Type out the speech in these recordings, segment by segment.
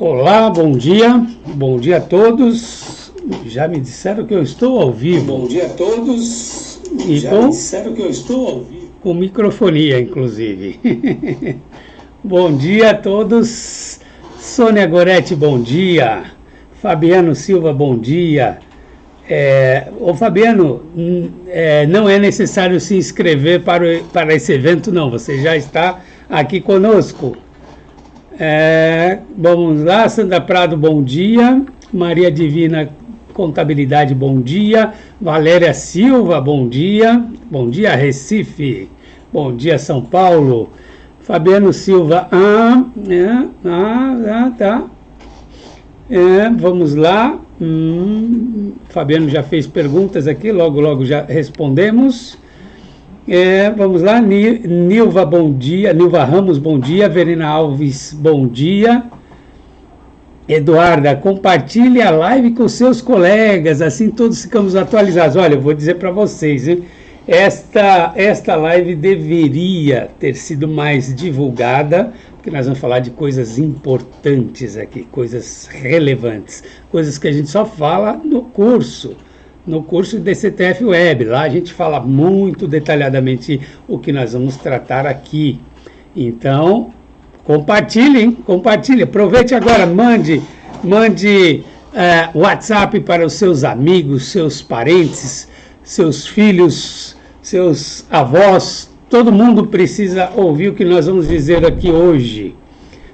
Olá, bom dia a todos. Já me disseram que eu estou ao vivo. Bom dia a todos. E Já me disseram que eu estou ao vivo. Com microfonia, inclusive. Bom dia a todos. Sônia Goretti, bom dia. Fabiano Silva, bom dia. Fabiano, não é necessário se inscrever para esse evento, não. Você já está aqui conosco. Vamos lá, Sandra Prado, bom dia. Maria Divina Contabilidade, bom dia. Valéria Silva, bom dia. Bom dia, Recife. Bom dia, São Paulo. Fabiano Silva, tá. Vamos lá. Fabiano já fez perguntas aqui, logo já respondemos. Vamos lá, Nilva, bom dia. Nilva Ramos, bom dia. Verena Alves, bom dia. Eduarda, compartilhe a live com seus colegas, assim todos ficamos atualizados. Olha, eu vou dizer para vocês, hein? Esta live deveria ter sido mais divulgada, porque nós vamos falar de coisas importantes aqui, coisas relevantes, coisas que a gente só fala no curso de DCTF Web. Lá a gente fala muito detalhadamente o que nós vamos tratar aqui. Então, compartilhe, aproveite agora, mande WhatsApp para os seus amigos, seus parentes, seus filhos, seus avós. Todo mundo precisa ouvir o que nós vamos dizer aqui hoje.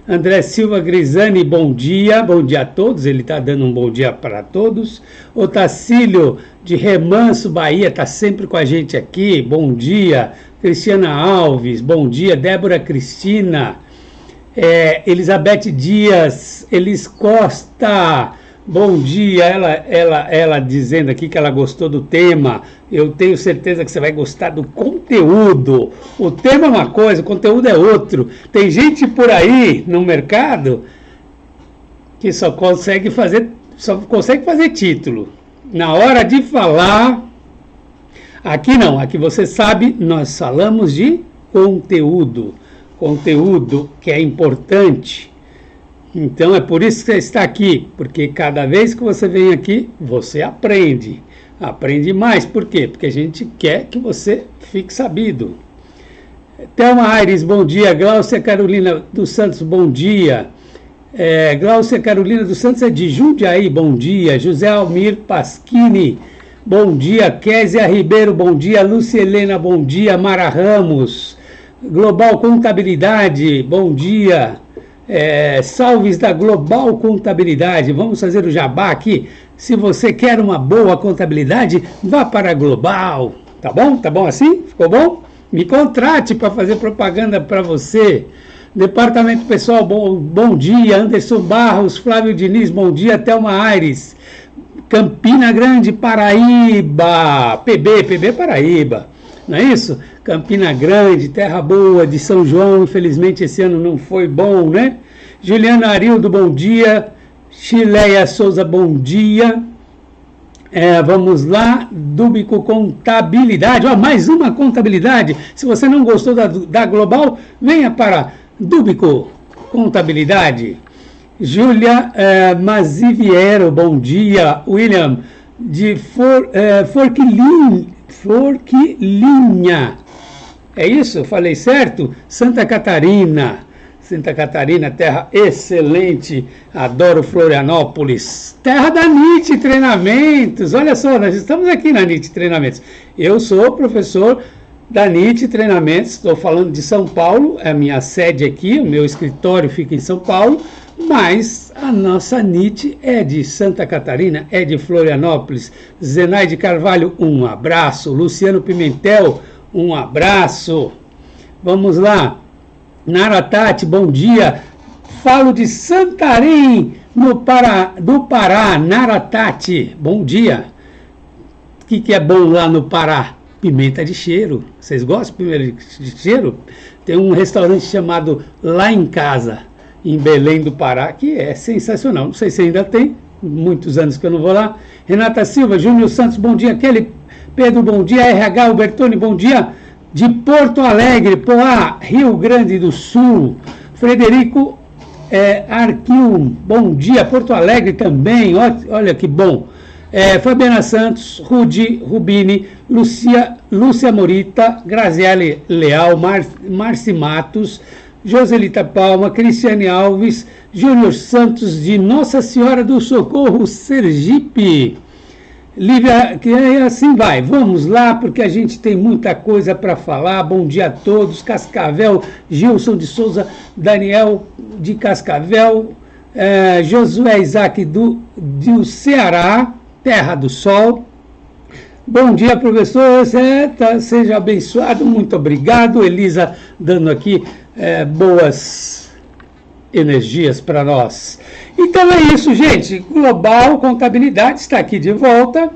André Silva Grisani, bom dia a todos, ele está dando um bom dia para todos. Otacílio de Remanso, Bahia, está sempre com a gente aqui, bom dia. Cristiana Alves, bom dia. Débora Cristina, Elizabeth Dias, Elis Costa, bom dia. Ela dizendo aqui que ela gostou do tema. Eu tenho certeza que você vai gostar do conteúdo. O tema é uma coisa, o conteúdo é outro. Tem gente por aí no mercado que só consegue fazer título. Na hora de falar, aqui não, aqui você sabe, nós falamos de conteúdo que é importante. Então é por isso que você está aqui, porque cada vez que você vem aqui, você aprende mais. Por quê? Porque a gente quer que você fique sabido. Thelma Aires, bom dia. Gláucia Carolina dos Santos, bom dia. Gláucia Carolina dos Santos é de Jundiaí, bom dia. José Almir Pasquini, bom dia. Késia Ribeiro, bom dia. Lúcia Helena, bom dia. Mara Ramos, Global Contabilidade, bom dia. Salves da Global Contabilidade, vamos fazer o jabá aqui. Se você quer uma boa contabilidade, vá para a Global, tá bom? Tá bom assim? Ficou bom? Me contrate para fazer propaganda para você. Departamento Pessoal, bom dia. Anderson Barros, Flávio Diniz, bom dia. Thelma Aires, Campina Grande, Paraíba, PB Paraíba, não é isso? Campina Grande, terra boa de São João, infelizmente esse ano não foi bom, né? Juliana Arildo, bom dia. Chileia Souza, bom dia. Vamos lá, Dúbico Contabilidade, mais uma contabilidade. Se você não gostou da Global, venha para Dúbico Contabilidade. Júlia Maziviero, bom dia. William, de Forquilinha. É isso? Falei certo? Santa Catarina, terra excelente. Adoro Florianópolis, terra da NIT Treinamentos. Olha só, nós estamos aqui na NIT Treinamentos. Eu sou professor da NIT Treinamentos, estou falando de São Paulo, é a minha sede aqui, o meu escritório fica em São Paulo, mas a nossa NIT é de Santa Catarina, é de Florianópolis. Zenaide Carvalho, um abraço. Luciano Pimentel, um abraço. Vamos lá. Naratati, bom dia. Falo de Santarém, do Pará. Naratati, bom dia. O que é bom lá no Pará? Pimenta de cheiro. Vocês gostam de pimenta de cheiro? Tem um restaurante chamado Lá em Casa, em Belém do Pará, que é sensacional. Não sei se ainda tem, muitos anos que eu não vou lá. Renata Silva, Júnior Santos, bom dia. Kelly Pedro, bom dia. RH Albertoni, bom dia. De Porto Alegre, Poá, Rio Grande do Sul. Frederico Arquil, bom dia. Porto Alegre também, olha que bom. Fabiana Santos, Rubini, Lúcia Morita, Graziele Leal, Marci Matos, Joselita Palma, Cristiane Alves, Júnior Santos de Nossa Senhora do Socorro, Sergipe. Lívia, que assim vai, vamos lá, porque a gente tem muita coisa para falar. Bom dia a todos. Cascavel, Gilson de Souza, Daniel de Cascavel, Josué Isaac do Ceará, Terra do Sol. Bom dia, professor, seja abençoado, muito obrigado. Elisa dando aqui boas energias para nós. Então é isso, gente. Global Contabilidade está aqui de volta.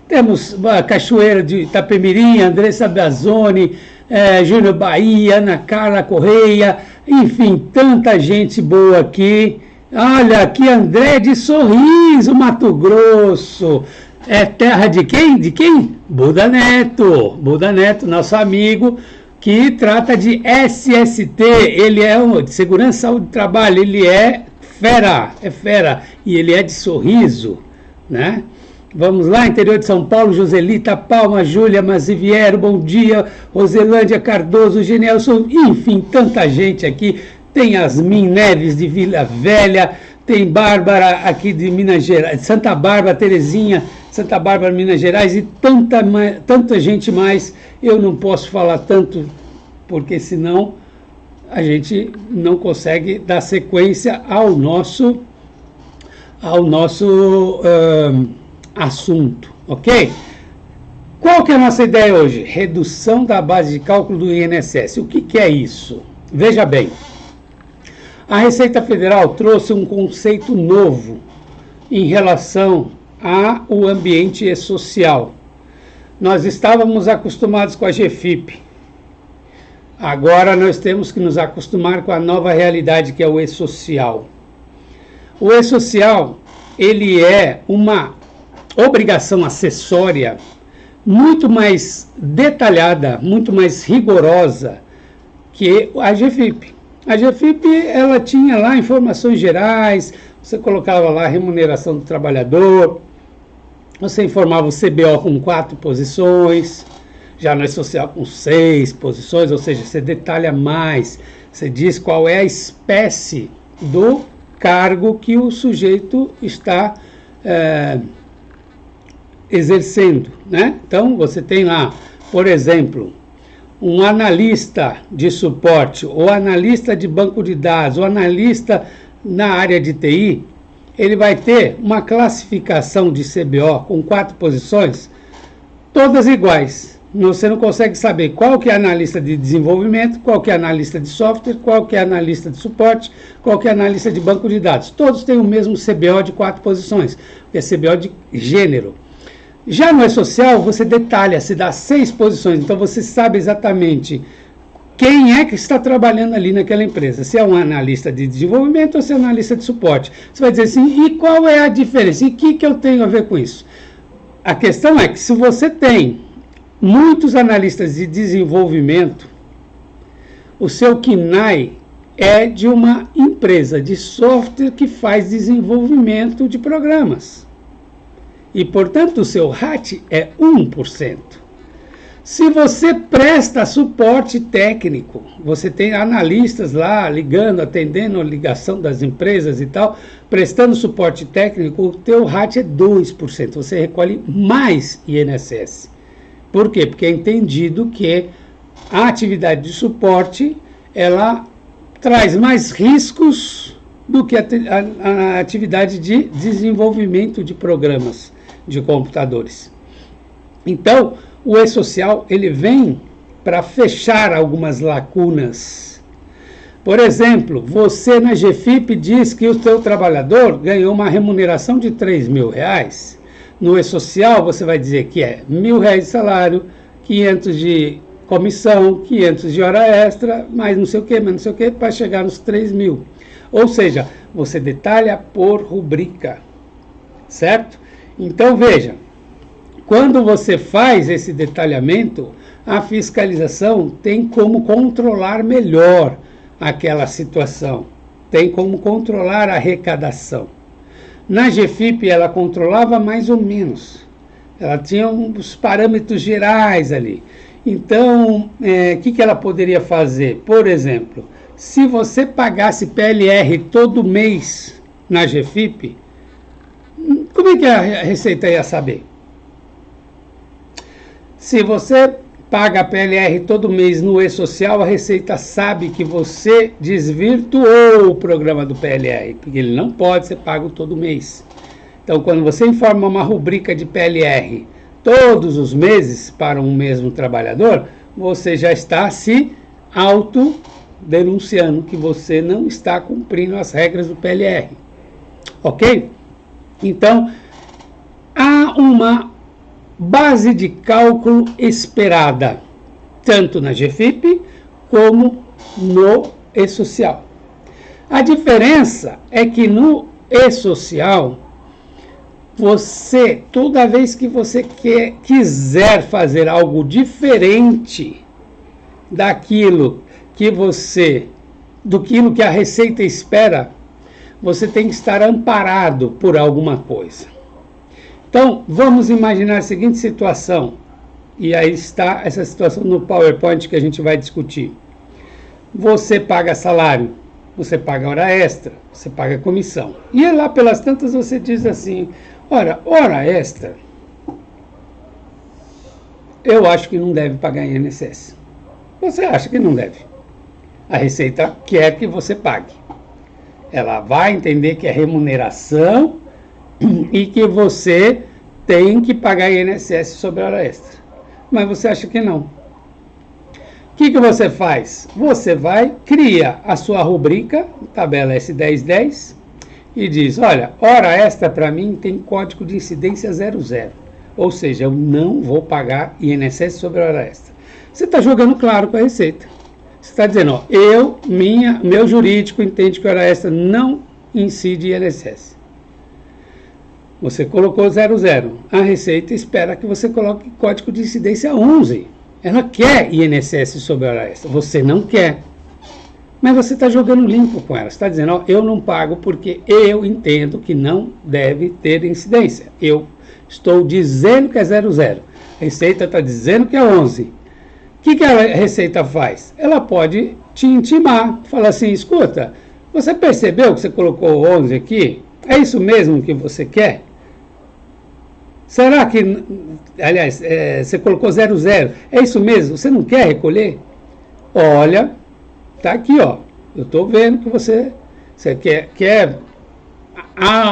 Temos a Cachoeira de Itapemirim, Andressa Bazzoni, Júnior Bahia, Ana Carla Correia, enfim, tanta gente boa aqui. Olha, aqui André de Sorriso, Mato Grosso. É terra de quem? De quem? Buda Neto. Buda Neto, nosso amigo, que trata de SST. Ele é de Segurança, Saúde e Trabalho. Ele é fera, e ele é de Sorriso, né? Vamos lá, interior de São Paulo, Joselita Palma, Júlia Maziviero, bom dia, Roselândia Cardoso, Genielson, enfim, tanta gente aqui. Tem Yasmin Neves de Vila Velha, tem Bárbara aqui de Minas Gerais, Santa Bárbara, Terezinha, Santa Bárbara, Minas Gerais, e tanta gente mais. Eu não posso falar tanto, porque senão a gente não consegue dar sequência ao nosso assunto, ok? Qual que é a nossa ideia hoje? Redução da base de cálculo do INSS. O que é isso? Veja bem, a Receita Federal trouxe um conceito novo em relação ao ambiente social. Nós estávamos acostumados com a GFIP. Agora nós temos que nos acostumar com a nova realidade, que é o E-Social. O E-Social, ele é uma obrigação acessória muito mais detalhada, muito mais rigorosa que a GFIP. A GFIP, ela tinha lá informações gerais, você colocava lá a remuneração do trabalhador, você informava o CBO com 4 posições, já no E-Social com 6 posições, ou seja, você detalha mais, você diz qual é a espécie do cargo que o sujeito está exercendo, né? Então, você tem lá, por exemplo, um analista de suporte, ou analista de banco de dados, ou analista na área de TI, ele vai ter uma classificação de CBO com 4 posições, todas iguais. Você não consegue saber qual que é analista de desenvolvimento, qual que é analista de software, qual que é analista de suporte, qual que é analista de banco de dados. Todos têm o mesmo CBO de 4 posições, que é CBO de gênero. Já no E-Social, você detalha, se dá 6 posições, então você sabe exatamente quem é que está trabalhando ali naquela empresa, se é um analista de desenvolvimento ou se é um analista de suporte. Você vai dizer assim, e qual é a diferença? E o que eu tenho a ver com isso? A questão é que se você tem muitos analistas de desenvolvimento, o seu KNAI é de uma empresa de software que faz desenvolvimento de programas. E, portanto, o seu RAT é 1%. Se você presta suporte técnico, você tem analistas lá ligando, atendendo a ligação das empresas e tal, prestando suporte técnico, o teu RAT é 2%. Você recolhe mais INSS. Por quê? Porque é entendido que a atividade de suporte, ela traz mais riscos do que a atividade de desenvolvimento de programas de computadores. Então, o E-Social, ele vem para fechar algumas lacunas. Por exemplo, você na GFIP diz que o seu trabalhador ganhou uma remuneração de R$3.000. No E-Social, você vai dizer que é R$1.000 de salário, 500 de comissão, 500 de hora extra, mais não sei o que, para chegar nos 3.000. Ou seja, você detalha por rubrica, certo? Então, veja, quando você faz esse detalhamento, a fiscalização tem como controlar melhor aquela situação. tem como controlar a arrecadação. Na GFIP ela controlava mais ou menos. Ela tinha uns parâmetros gerais ali. Então, que ela poderia fazer? Por exemplo, se você pagasse PLR todo mês na GFIP, como é que a Receita ia saber? Se você paga a PLR todo mês no E-Social, a Receita sabe que você desvirtuou o programa do PLR, porque ele não pode ser pago todo mês. Então, quando você informa uma rubrica de PLR todos os meses para um mesmo trabalhador, você já está se autodenunciando que você não está cumprindo as regras do PLR. Ok? Então, há uma base de cálculo esperada, tanto na GFIP como no E-Social. A diferença é que no E-Social, você, toda vez que você quiser fazer algo diferente daquilo que a Receita espera, você tem que estar amparado por alguma coisa. Então, vamos imaginar a seguinte situação, e aí está essa situação no PowerPoint que a gente vai discutir. Você paga salário, você paga hora extra, você paga comissão. E lá pelas tantas você diz assim, hora extra, eu acho que não deve pagar INSS. Você acha que não deve. A Receita quer que você pague. Ela vai entender que é remuneração e que você tem que pagar INSS sobre a hora extra. Mas você acha que não. O que você faz? Você cria a sua rubrica, tabela S1010, e diz, olha, hora extra para mim tem código de incidência 00. Ou seja, eu não vou pagar INSS sobre a hora extra. Você está jogando claro com a Receita. Você está dizendo, ó, meu jurídico entende que a hora extra não incide INSS. Você colocou 00. A Receita espera que você coloque código de incidência 11. Ela quer INSS sobre a hora extra. Você não quer. Mas você está jogando limpo com ela. Você está dizendo, ó, eu não pago porque eu entendo que não deve ter incidência. Eu estou dizendo que é 00. A Receita está dizendo que é 11. O que a Receita faz? Ela pode te intimar, falar assim, escuta, você percebeu que você colocou 11 aqui? É isso mesmo que você quer? Será que, aliás, você colocou 00, é isso mesmo? Você não quer recolher? Olha, tá aqui, ó, eu estou vendo que você quer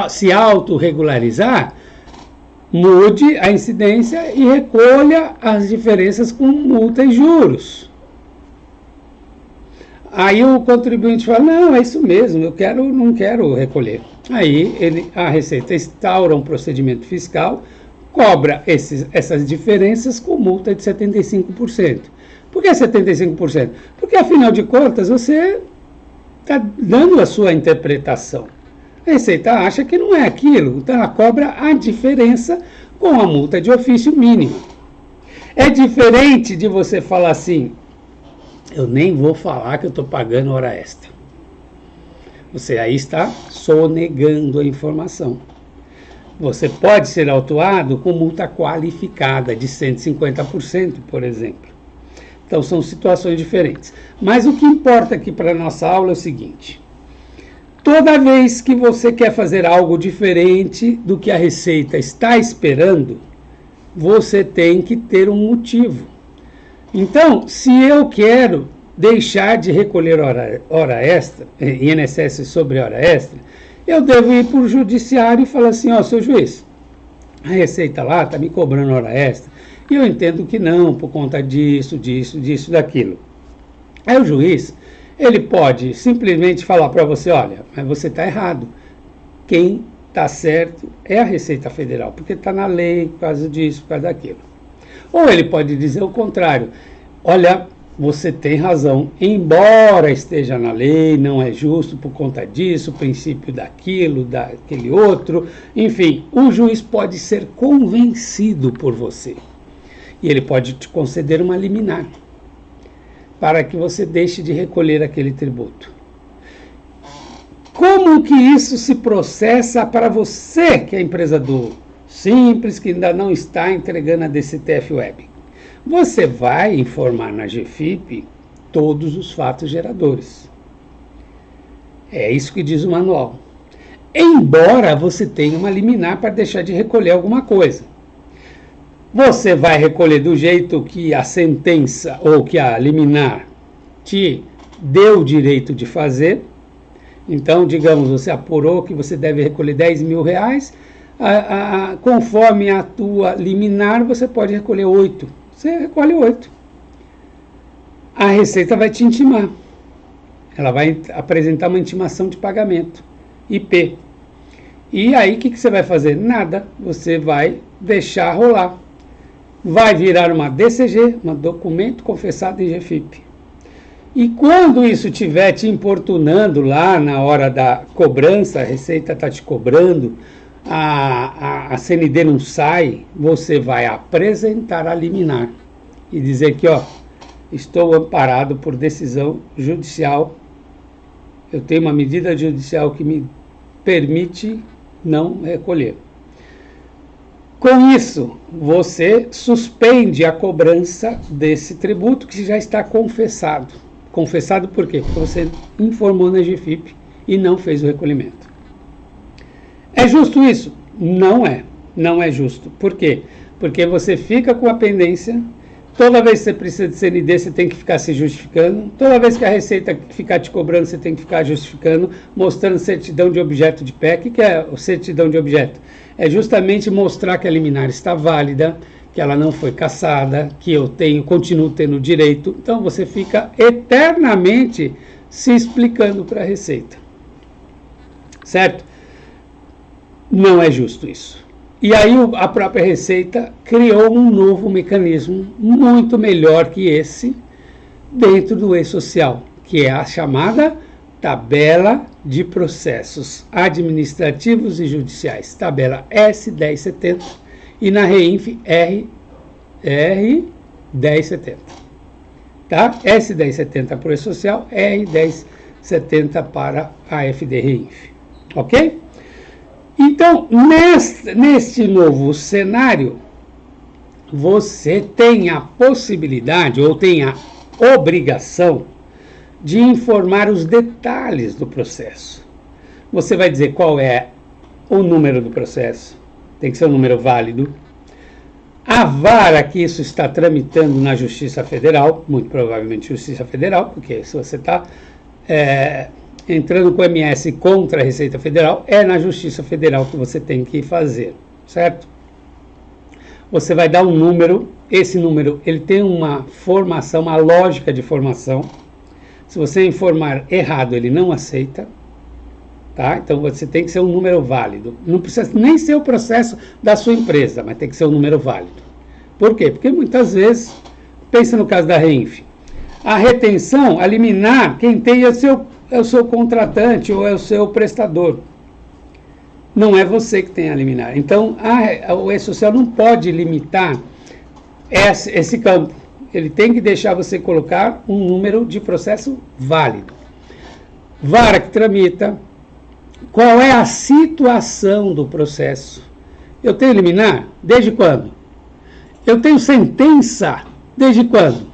se autorregularizar. Mude a incidência e recolha as diferenças com multa e juros. Aí o contribuinte fala, não, é isso mesmo, não quero recolher. Aí a Receita instaura um procedimento fiscal, cobra essas diferenças com multa de 75%. Por que 75%? Porque, afinal de contas, você está dando a sua interpretação. A Receita acha que não é aquilo, então ela cobra a diferença com a multa de ofício mínima. É diferente de você falar assim, eu nem vou falar que eu estou pagando hora extra. Você aí está sonegando a informação. Você pode ser autuado com multa qualificada de 150%, por exemplo. Então são situações diferentes. Mas o que importa aqui para a nossa aula é o seguinte. Toda vez que você quer fazer algo diferente do que a Receita está esperando, você tem que ter um motivo. Então, se eu quero deixar de recolher hora extra, INSS sobre hora extra, eu devo ir para o judiciário e falar assim, ó, seu juiz, a Receita lá está me cobrando hora extra, e eu entendo que não, por conta disso, daquilo. Aí o juiz, ele pode simplesmente falar para você, olha, mas você está errado. Quem está certo é a Receita Federal, porque está na lei por causa disso, por causa daquilo. Ou ele pode dizer o contrário, olha, você tem razão, embora esteja na lei, não é justo por conta disso, o princípio daquilo, daquele outro, enfim, o juiz pode ser convencido por você. E ele pode te conceder uma liminar, para que você deixe de recolher aquele tributo. Como que isso se processa para você, que é empreendedor simples, que ainda não está entregando a DCTF Web? Você vai informar na GFIP todos os fatos geradores. É isso que diz o manual. Embora você tenha uma liminar para deixar de recolher alguma coisa. Você vai recolher do jeito que a sentença ou que a liminar te deu o direito de fazer. Então, digamos, você apurou que você deve recolher 10 mil reais. Conforme a tua liminar, você pode recolher 8. Você recolhe 8. A Receita vai te intimar. Ela vai apresentar uma intimação de pagamento, IP. E aí, o que você vai fazer? Nada. Você vai deixar rolar. Vai virar uma DCG, um documento confessado em GFIP. E quando isso estiver te importunando lá na hora da cobrança, a Receita está te cobrando, a CND não sai, você vai apresentar a liminar e dizer que, ó, estou amparado por decisão judicial, eu tenho uma medida judicial que me permite não recolher. Com isso, você suspende a cobrança desse tributo que já está confessado. Confessado por quê? Porque você informou na GFIP e não fez o recolhimento. É justo isso? Não é. Não é justo. Por quê? Porque você fica com a pendência. Toda vez que você precisa de CND, você tem que ficar se justificando. Toda vez que a Receita ficar te cobrando, você tem que ficar justificando, mostrando certidão de objeto de pé. O que é a certidão de objeto? É justamente mostrar que a liminar está válida, que ela não foi cassada, que eu continuo tendo direito. Então você fica eternamente se explicando para a Receita. Certo? Não é justo isso. E aí a própria Receita criou um novo mecanismo muito melhor que esse dentro do E-Social, que é a chamada Tabela de Processos Administrativos e Judiciais, tabela S1070, e na REINF R1070. Tá? S1070 para o E-Social, R1070 para a FD REINF. Ok? Então, neste novo cenário, você tem a possibilidade, ou tem a obrigação, de informar os detalhes do processo. Você vai dizer qual é o número do processo, tem que ser um número válido. A vara que isso está tramitando na Justiça Federal, muito provavelmente Justiça Federal, porque se você está entrando com o MS contra a Receita Federal, é na Justiça Federal que você tem que fazer, certo? Você vai dar um número, esse número ele tem uma formação, uma lógica de formação. Se você informar errado, ele não aceita, tá? Então você tem que ser um número válido. Não precisa nem ser o processo da sua empresa, mas tem que ser um número válido. Por quê? Porque muitas vezes, pensa no caso da REINF, a retenção, a liminar, quem tem é o seu contratante ou é o seu prestador. Não é você que tem a liminar. Então, o E-Social não pode limitar esse campo. Ele tem que deixar você colocar um número de processo válido. Vara que tramita. Qual é a situação do processo? Eu tenho liminar? Desde quando? Eu tenho sentença? Desde quando?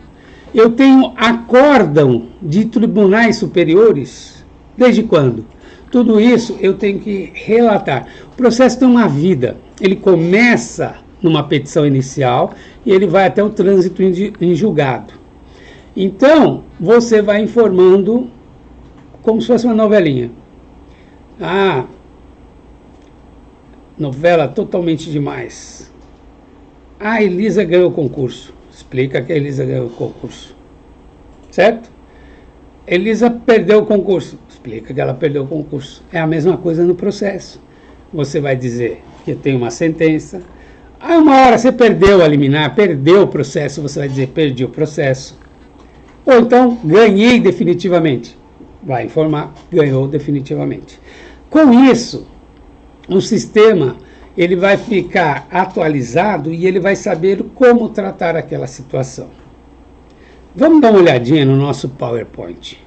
Eu tenho acórdão de tribunais superiores? Desde quando? Tudo isso eu tenho que relatar. O processo tem uma vida. Ele começa numa petição inicial e ele vai até o trânsito em julgado. Então, você vai informando como se fosse uma novelinha. Novela totalmente demais. A Elisa ganhou o concurso. Explica que a Elisa ganhou o concurso. Certo? Elisa perdeu o concurso. Explica que ela perdeu o concurso. É a mesma coisa no processo. Você vai dizer que tem uma sentença. Uma hora você perdeu a liminar, perdeu o processo, você vai dizer perdi o processo. Ou então ganhei definitivamente. Vai informar, ganhou definitivamente. Com isso, o sistema ele vai ficar atualizado e ele vai saber como tratar aquela situação. Vamos dar uma olhadinha no nosso PowerPoint.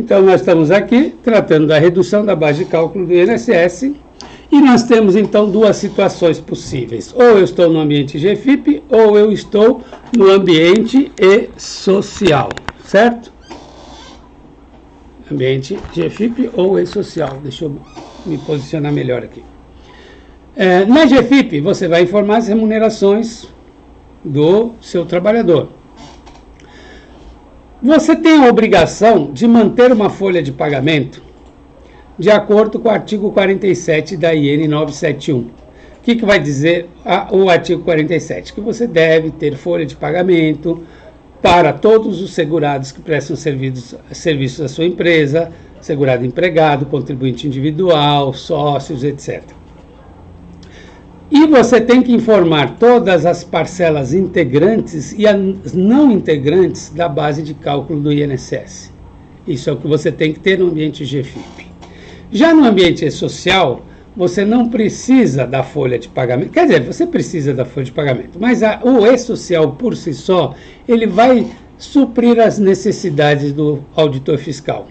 Então, nós estamos aqui tratando da redução da base de cálculo do INSS e nós temos, então, duas situações possíveis. Ou eu estou no ambiente GFIP ou eu estou no ambiente e-social, certo? Ambiente GFIP ou e-social. Deixa eu me posicionar melhor aqui. Na GFIP, você vai informar as remunerações do seu trabalhador. Você tem a obrigação de manter uma folha de pagamento de acordo com o artigo 47 da IN 971. O que vai dizer o artigo 47? Que você deve ter folha de pagamento para todos os segurados que prestam serviços à sua empresa, segurado empregado, contribuinte individual, sócios, etc. E você tem que informar todas as parcelas integrantes e as não integrantes da base de cálculo do INSS. Isso é o que você tem que ter no ambiente GFIP. Já no ambiente social, você não precisa da folha de pagamento. Quer dizer, você precisa da folha de pagamento, mas o e-social por si só, ele vai suprir as necessidades do auditor fiscal.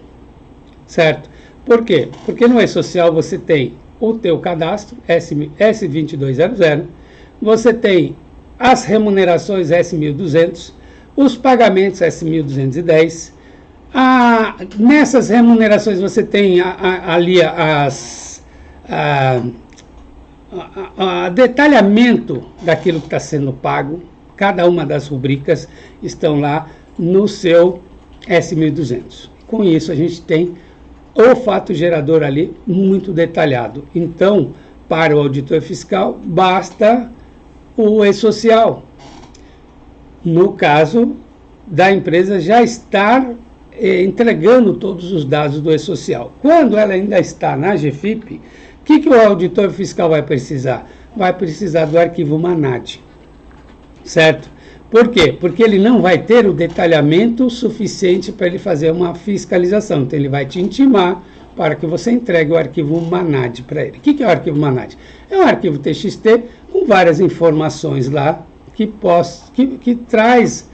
Certo? Por quê? Porque no e-social você tem o teu cadastro, S2200, você tem as remunerações S1200, os pagamentos S1210, nessas remunerações você tem ali detalhamento daquilo que está sendo pago, cada uma das rubricas estão lá no seu S1200. Com isso a gente tem o fato gerador ali muito detalhado. Então, para o auditor fiscal, basta o e-social. No caso da empresa já estar entregando todos os dados do e-social. Quando ela ainda está na GFIP, o que o auditor fiscal vai precisar? Vai precisar do arquivo MANAD. Certo? Por quê? Porque ele não vai ter o detalhamento suficiente para ele fazer uma fiscalização. Então, ele vai te intimar para que você entregue o arquivo MANAD para ele. O que é o arquivo MANAD? É um arquivo TXT com várias informações lá que traz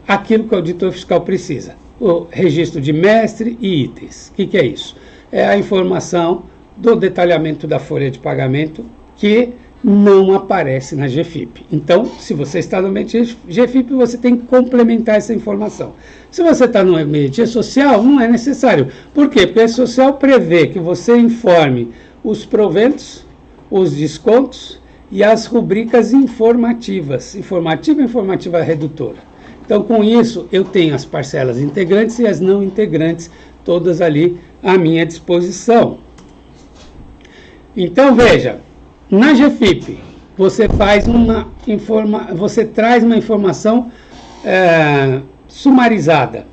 aquilo que o auditor fiscal precisa. O registro de mestre e itens. O que é isso? É a informação do detalhamento da folha de pagamento que não aparece na GFIP. Então, se você está no ambiente GFIP, você tem que complementar essa informação. Se você está no ambiente social, não é necessário. Por quê? Porque o social prevê que você informe os proventos, os descontos e as rubricas informativas. Informativa e informativa redutora. Então, com isso, eu tenho as parcelas integrantes e as não integrantes, todas ali à minha disposição. Então, veja, na GFIP, você traz uma informação sumarizada.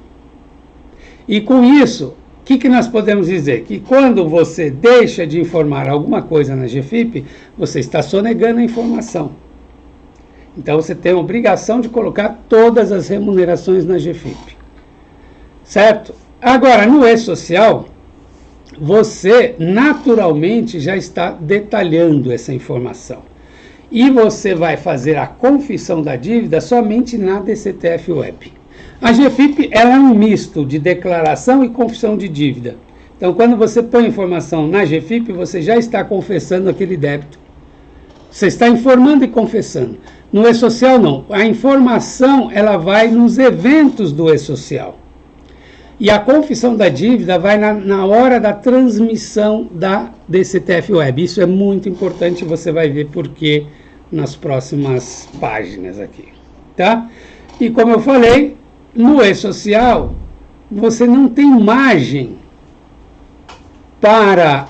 E com isso, o que nós podemos dizer? Que quando você deixa de informar alguma coisa na GFIP, você está sonegando a informação. Então, você tem a obrigação de colocar todas as remunerações na GFIP. Certo? Agora, no e-social, você naturalmente já está detalhando essa informação. E você vai fazer a confissão da dívida somente na DCTF Web. A GFIP ela é um misto de declaração e confissão de dívida. Então, quando você põe informação na GFIP, você já está confessando aquele débito. Você está informando e confessando. No e-social, não. A informação ela vai nos eventos do e-social. E a confissão da dívida vai na hora da transmissão da DCTF Web. Isso é muito importante, você vai ver por quê nas próximas páginas aqui. Tá? E como eu falei, no e-social, você não tem margem para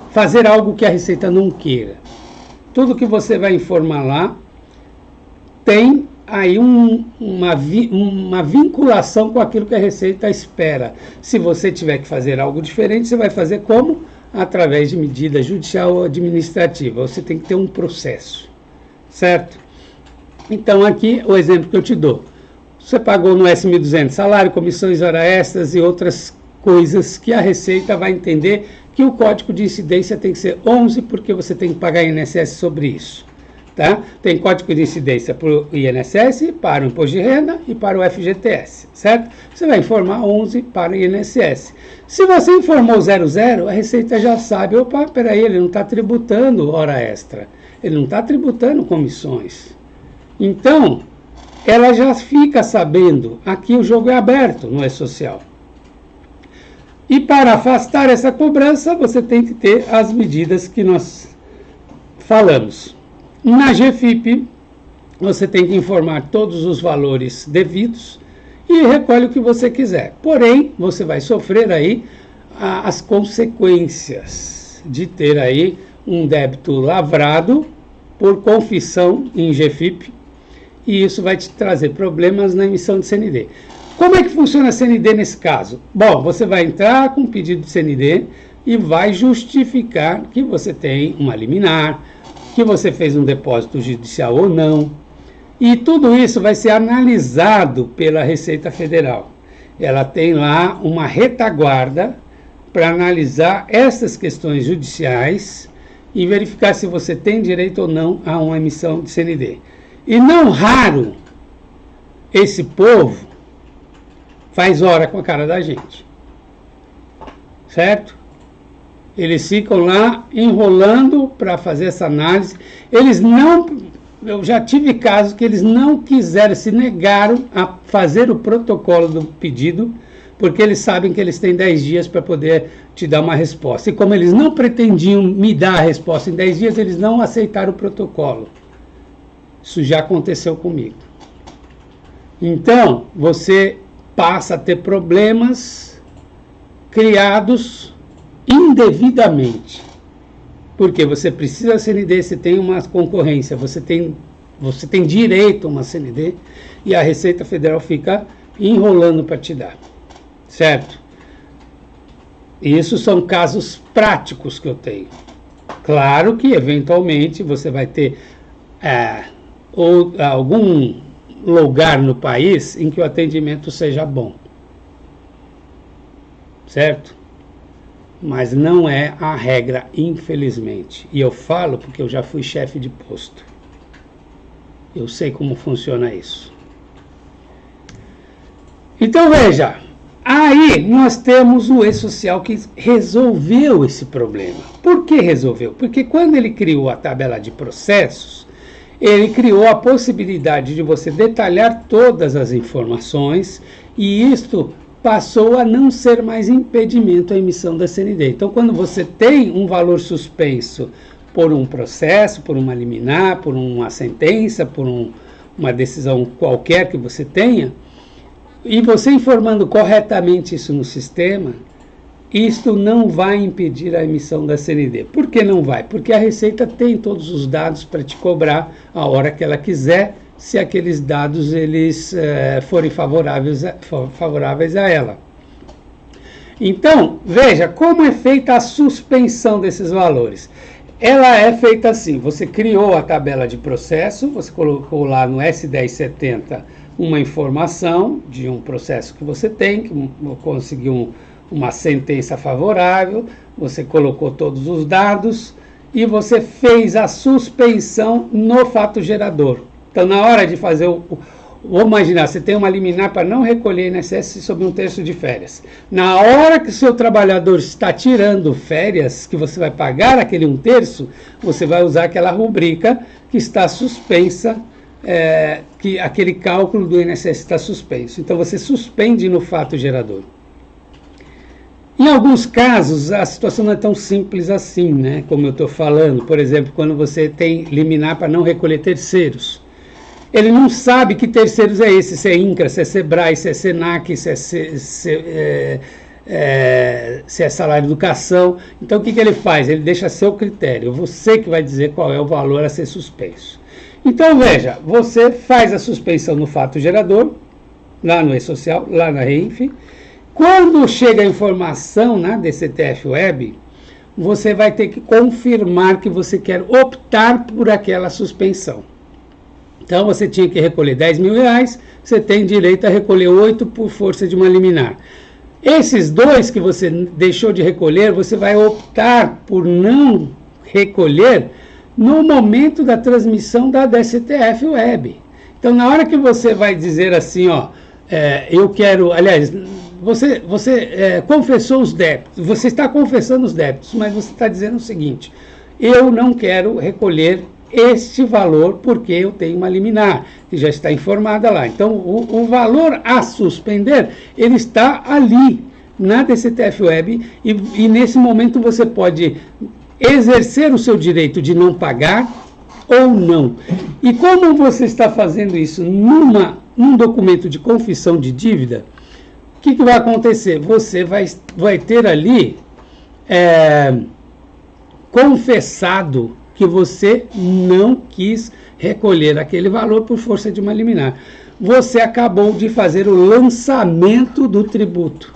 fazer algo que a Receita não queira. Tudo que você vai informar lá tem aí uma vinculação com aquilo que a Receita espera. Se você tiver que fazer algo diferente, você vai fazer como? Através de medida judicial ou administrativa. Você tem que ter um processo, certo? Então, aqui o exemplo que eu te dou. Você pagou no S1200 salário, comissões, horas extras e outras coisas que a Receita vai entender que o código de incidência tem que ser 11, porque você tem que pagar INSS sobre isso. Tá? Tem código de incidência para o INSS, para o Imposto de Renda e para o FGTS, certo? Você vai informar 11 para o INSS. Se você informou 00, a Receita já sabe, opa, peraí, ele não está tributando hora extra, ele não está tributando comissões. Então, ela já fica sabendo, aqui o jogo é aberto no E-Social. E para afastar essa cobrança, você tem que ter as medidas que nós falamos. Na GFIP, você tem que informar todos os valores devidos e recolhe o que você quiser. Porém, você vai sofrer aí as consequências de ter aí um débito lavrado por confissão em GFIP, e isso vai te trazer problemas na emissão de CND. Como é que funciona a CND nesse caso? Bom, você vai entrar com um pedido de CND e vai justificar que você tem uma liminar, que você fez um depósito judicial ou não, e tudo isso vai ser analisado pela Receita Federal. Ela tem lá uma retaguarda para analisar essas questões judiciais e verificar se você tem direito ou não a uma emissão de CND. E não raro, esse povo faz hora com a cara da gente, certo? Eles ficam lá enrolando para fazer essa análise. Eles não, eu já tive casos que eles não quiseram, se negaram a fazer o protocolo do pedido, porque eles sabem que eles têm 10 dias para poder te dar uma resposta. E como eles não pretendiam me dar a resposta em 10 dias, eles não aceitaram o protocolo. Isso já aconteceu comigo. Então, você passa a ter problemas criados indevidamente, porque você precisa da CND, você tem uma concorrência, você tem direito a uma CND e a Receita Federal fica enrolando para te dar, certo? E isso são casos práticos que eu tenho. Claro que eventualmente você vai ter algum lugar no país em que o atendimento seja bom, certo? Mas não é a regra, infelizmente. E eu falo porque eu já fui chefe de posto. Eu sei como funciona isso. Então veja, aí nós temos o E-Social que resolveu esse problema. Por que resolveu? Porque quando ele criou a tabela de processos, ele criou a possibilidade de você detalhar todas as informações, e isto passou a não ser mais impedimento à emissão da CND. Então, quando você tem um valor suspenso por um processo, por uma liminar, por uma sentença, por uma decisão qualquer que você tenha, e você informando corretamente isso no sistema, isto não vai impedir a emissão da CND. Por que não vai? Porque a Receita tem todos os dados para te cobrar a hora que ela quiser, se aqueles dados eles forem favoráveis a ela. Então, veja como é feita a suspensão desses valores. Ela é feita assim: você criou a tabela de processo, você colocou lá no S1070 uma informação de um processo que você tem, que conseguiu uma sentença favorável, você colocou todos os dados e você fez a suspensão no fato gerador. Então, na hora de fazer vou imaginar, você tem uma liminar para não recolher INSS sobre 1/3 de férias. Na hora que o seu trabalhador está tirando férias, que você vai pagar aquele 1/3, você vai usar aquela rubrica que está suspensa, que aquele cálculo do INSS está suspenso. Então, você suspende no fato gerador. Em alguns casos, a situação não é tão simples assim, né? Como eu estou falando. Por exemplo, quando você tem liminar para não recolher terceiros. Ele não sabe que terceiros é esse, se é INCRA, se é SEBRAE, se é SENAC, se é salário de educação. Então, o que ele faz? Ele deixa a seu critério. Você que vai dizer qual é o valor a ser suspenso. Então, veja, você faz a suspensão no fato gerador, lá no E-Social, lá na REINF. Quando chega a informação na DCTF Web, você vai ter que confirmar que você quer optar por aquela suspensão. Então, você tinha que recolher R$10.000, você tem direito a recolher 8 por força de uma liminar. Esses 2 que você deixou de recolher, você vai optar por não recolher no momento da transmissão da DSTF Web. Então, na hora que você vai dizer assim, ó, eu quero, aliás, você confessou os débitos, você está confessando os débitos, mas você está dizendo o seguinte: eu não quero recolher este valor porque eu tenho uma liminar, que já está informada lá. Então, o valor a suspender, ele está ali na DSTF Web e nesse momento você pode exercer o seu direito de não pagar ou não. E como você está fazendo isso num documento de confissão de dívida, o que vai acontecer? Você vai ter ali confessado que você não quis recolher aquele valor por força de uma liminar. Você acabou de fazer o lançamento do tributo,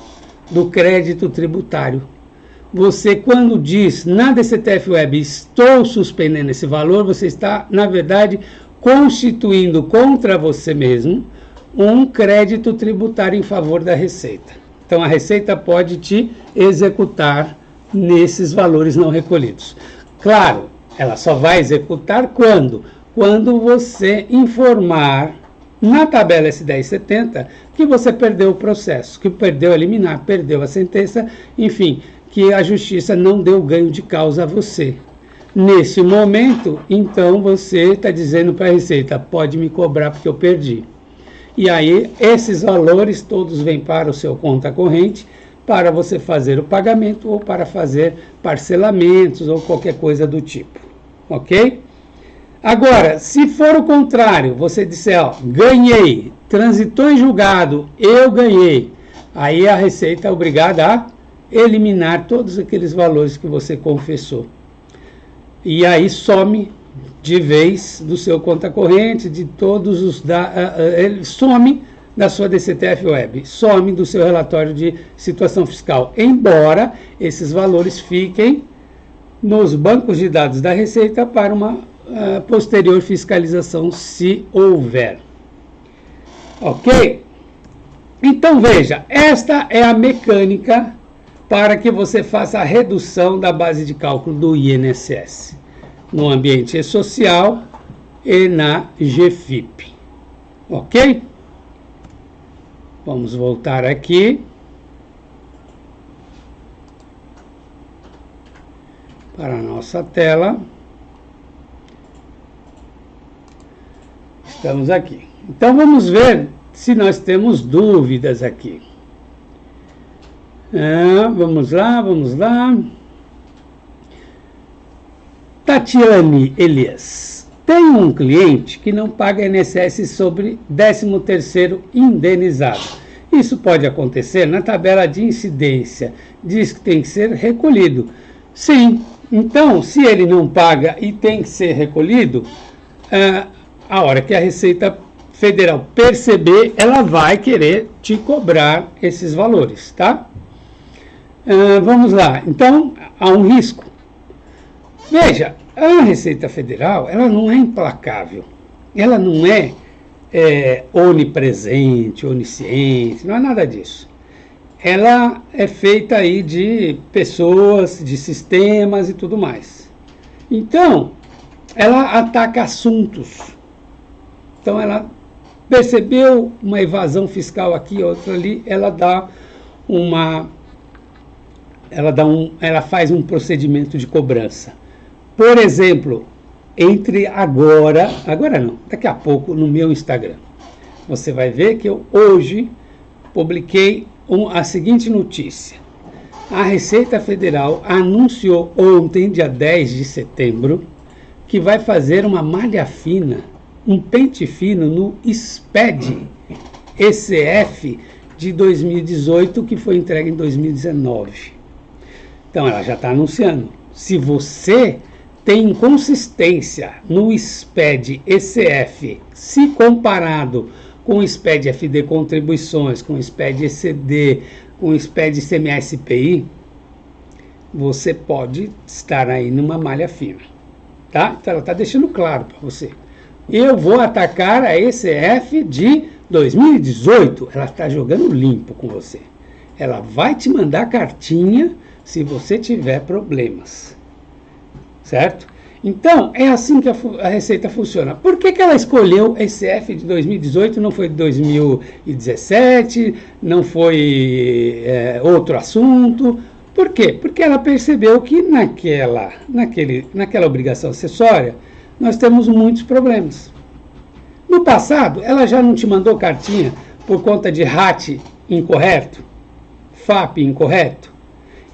do crédito tributário. Você, quando diz na DSTF Web, estou suspendendo esse valor, você está, na verdade, constituindo contra você mesmo um crédito tributário em favor da Receita. Então, a Receita pode te executar nesses valores não recolhidos. Claro, ela só vai executar quando? Quando você informar na tabela S1070 que você perdeu o processo, que perdeu a liminar, perdeu a sentença, enfim, que a justiça não deu ganho de causa a você. Nesse momento, então, você está dizendo para a Receita, pode me cobrar porque eu perdi. E aí, esses valores todos vêm para o seu conta corrente, para você fazer o pagamento ou para fazer parcelamentos ou qualquer coisa do tipo. Ok? Agora, se for o contrário, você disser, ó, ganhei, transitou em julgado, eu ganhei, aí a Receita é obrigada a eliminar todos aqueles valores que você confessou. E aí some de vez do seu conta corrente, de todos os ele some da sua DSTF Web, some do seu relatório de situação fiscal, embora esses valores fiquem nos bancos de dados da Receita para uma posterior fiscalização, se houver. Ok? Então veja, esta é a mecânica para que você faça a redução da base de cálculo do INSS no ambiente social e na GFIP. Ok? Vamos voltar aqui para a nossa tela. Estamos aqui. Então vamos ver se nós temos dúvidas aqui. Vamos lá. Tatiane Elias. Tem um cliente que não paga INSS sobre 13º indenizado. Isso pode acontecer na tabela de incidência. Diz que tem que ser recolhido. Sim, então, se ele não paga e tem que ser recolhido, a hora que a Receita Federal perceber, ela vai querer te cobrar esses valores, tá? Vamos lá. Então, há um risco. Veja, a Receita Federal, ela não é implacável, ela não é onipresente, onisciente, não é nada disso. Ela é feita aí de pessoas, de sistemas e tudo mais. Então, ela ataca assuntos. Então, ela percebeu uma evasão fiscal aqui, outra ali, ela faz um procedimento de cobrança. Por exemplo, entre agora não, daqui a pouco no meu Instagram, você vai ver que eu hoje publiquei a seguinte notícia. A Receita Federal anunciou ontem, dia 10 de setembro, que vai fazer uma malha fina, um pente fino no SPED ECF de 2018, que foi entregue em 2019. Então, ela já está anunciando. Se você tem inconsistência no SPED ECF, se comparado com o SPED FD Contribuições, com o SPED ECD, com o SPED ICMS-PI, você pode estar aí numa malha fina, tá? Então ela está deixando claro para você. Eu vou atacar a ECF de 2018, ela está jogando limpo com você. Ela vai te mandar cartinha se você tiver problemas. Certo? Então, é assim que a Receita funciona. Por que ela escolheu esse F de 2018, não foi de 2017, não foi outro assunto? Por quê? Porque ela percebeu que naquela obrigação acessória nós temos muitos problemas. No passado, ela já não te mandou cartinha por conta de RAT incorreto, FAP incorreto?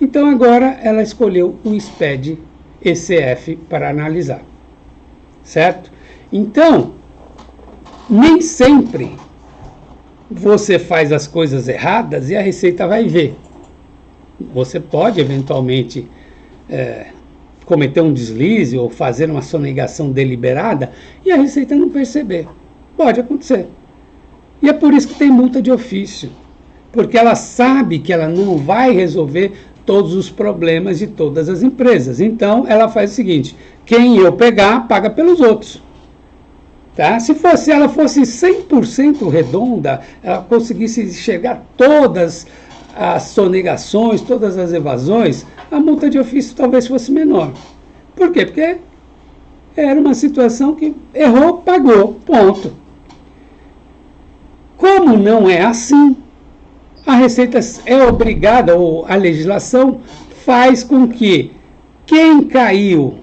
Então agora ela escolheu o SPED ECF para analisar, certo? Então, nem sempre você faz as coisas erradas e a Receita vai ver. Você pode, eventualmente, cometer um deslize ou fazer uma sonegação deliberada e a Receita não perceber. Pode acontecer. E é por isso que tem multa de ofício, porque ela sabe que ela não vai resolver todos os problemas de todas as empresas. Então, ela faz o seguinte: quem eu pegar, paga pelos outros. Tá? Se ela fosse 100% redonda, ela conseguisse enxergar todas as sonegações, todas as evasões, a multa de ofício talvez fosse menor. Por quê? Porque era uma situação que errou, pagou, ponto. Como não é assim, a Receita é obrigada, ou a legislação faz com que quem caiu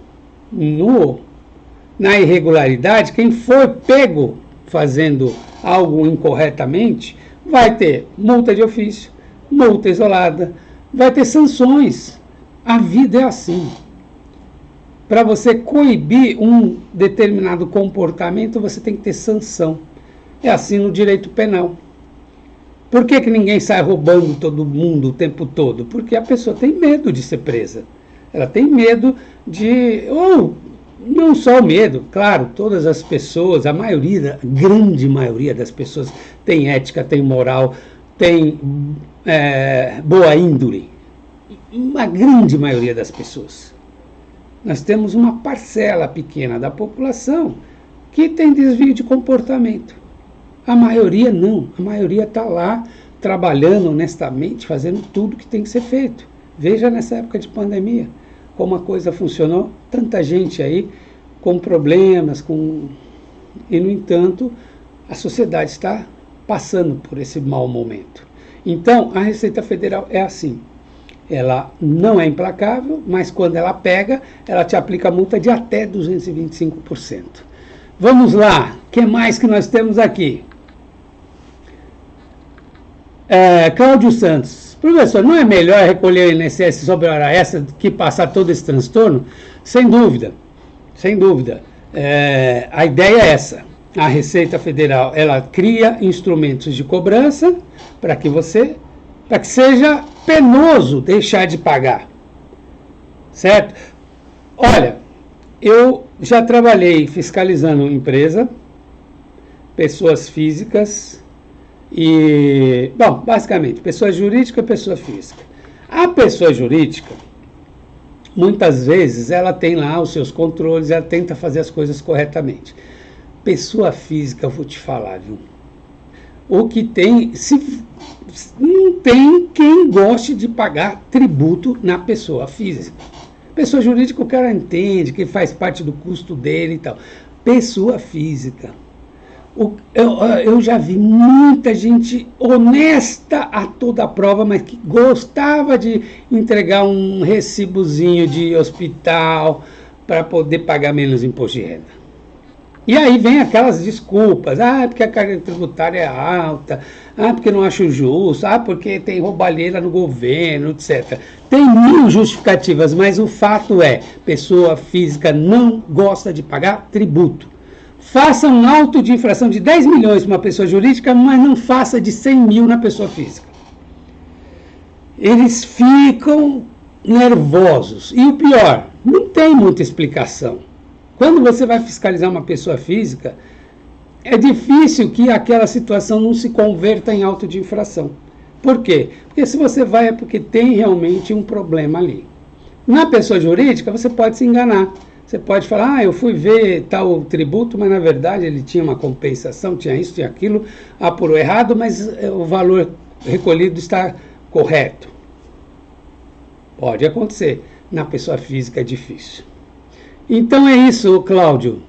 na irregularidade, quem foi pego fazendo algo incorretamente, vai ter multa de ofício, multa isolada, vai ter sanções. A vida é assim. Para você coibir um determinado comportamento, você tem que ter sanção. É assim no direito penal. Por que ninguém sai roubando todo mundo o tempo todo? Porque a pessoa tem medo de ser presa. Ela tem medo ou não só o medo, claro, todas as pessoas, a grande maioria das pessoas tem ética, tem moral, tem boa índole. Uma grande maioria das pessoas. Nós temos uma parcela pequena da população que tem desvio de comportamento. A maioria não, a maioria está lá trabalhando honestamente, fazendo tudo que tem que ser feito. Veja nessa época de pandemia como a coisa funcionou, tanta gente aí com problemas, e no entanto a sociedade está passando por esse mau momento. Então a Receita Federal é assim, ela não é implacável, mas quando ela pega, ela te aplica multa de até 225%. Vamos lá, o que mais que nós temos aqui? Cláudio Santos, professor, não é melhor recolher o INSS sobre a hora extra do que passar todo esse transtorno? Sem dúvida, sem dúvida. A ideia é essa. A Receita Federal, ela cria instrumentos de cobrança para que seja penoso deixar de pagar, certo? Olha, eu já trabalhei fiscalizando empresa, pessoas físicas e, bom, basicamente, pessoa jurídica e pessoa física. A pessoa jurídica, muitas vezes, ela tem lá os seus controles, ela tenta fazer as coisas corretamente. Pessoa física, eu vou te falar, viu? O que tem, não tem quem goste de pagar tributo na pessoa física. Pessoa jurídica, o cara entende que faz parte do custo dele e tal. Pessoa física. Eu já vi muita gente honesta a toda prova, mas que gostava de entregar um recibozinho de hospital para poder pagar menos imposto de renda. E aí vem aquelas desculpas, porque a carga tributária é alta, porque não acho justo, porque tem roubalheira no governo, etc. Tem mil justificativas, mas o fato é, pessoa física não gosta de pagar tributo. Faça um auto de infração de 10 milhões para uma pessoa jurídica, mas não faça de 100 mil na pessoa física. Eles ficam nervosos. E o pior, não tem muita explicação. Quando você vai fiscalizar uma pessoa física, é difícil que aquela situação não se converta em auto de infração. Por quê? Porque se você vai é porque tem realmente um problema ali. Na pessoa jurídica, você pode se enganar. Você pode falar, eu fui ver tal tributo, mas na verdade ele tinha uma compensação, tinha isso, tinha aquilo, apurou errado, mas o valor recolhido está correto. Pode acontecer. Na pessoa física é difícil. Então é isso, Cláudio.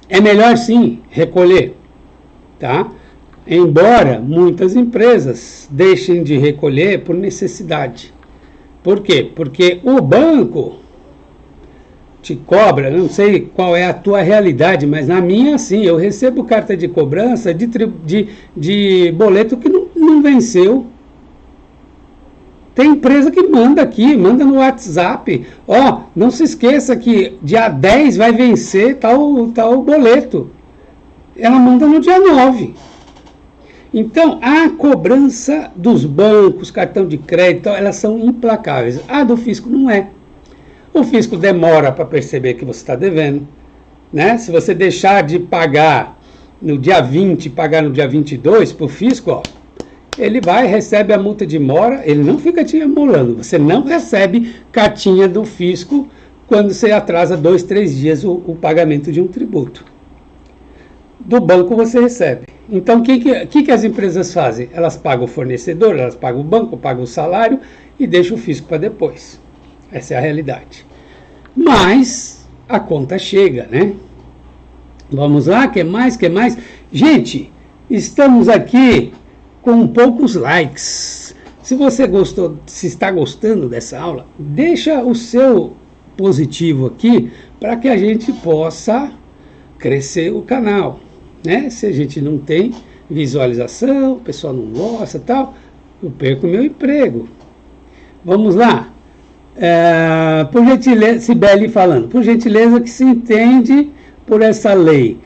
É melhor sim recolher, tá? Embora muitas empresas deixem de recolher por necessidade. Por quê? Porque o banco te cobra, não sei qual é a tua realidade, mas na minha, sim, eu recebo carta de cobrança de boleto que não venceu. Tem empresa que manda aqui, manda no WhatsApp. Ó, não se esqueça que dia 10 vai vencer tal boleto. Ela manda no dia 9. Então, a cobrança dos bancos, cartão de crédito, elas são implacáveis. A do fisco não é. O fisco demora para perceber que você está devendo, né? Se você deixar de pagar no dia 20 e pagar no dia 22 para o fisco, ó, ele vai, recebe a multa de mora, ele não fica te emolando. Você não recebe cartinha do fisco quando você atrasa 2, 3 dias o pagamento de um tributo. Do banco você recebe. Então, o que as empresas fazem? Elas pagam o fornecedor, elas pagam o banco, pagam o salário e deixam o fisco para depois. Essa é a realidade. Mas a conta chega, né? Vamos lá, que mais? Gente, estamos aqui com poucos likes. Se você gostou, se está gostando dessa aula, deixa o seu positivo aqui para que a gente possa crescer o canal, né? Se a gente não tem visualização, o pessoal não gosta e tal, eu perco meu emprego. Vamos lá. Por gentileza, Cibele falando, por gentileza, que se entende por essa lei,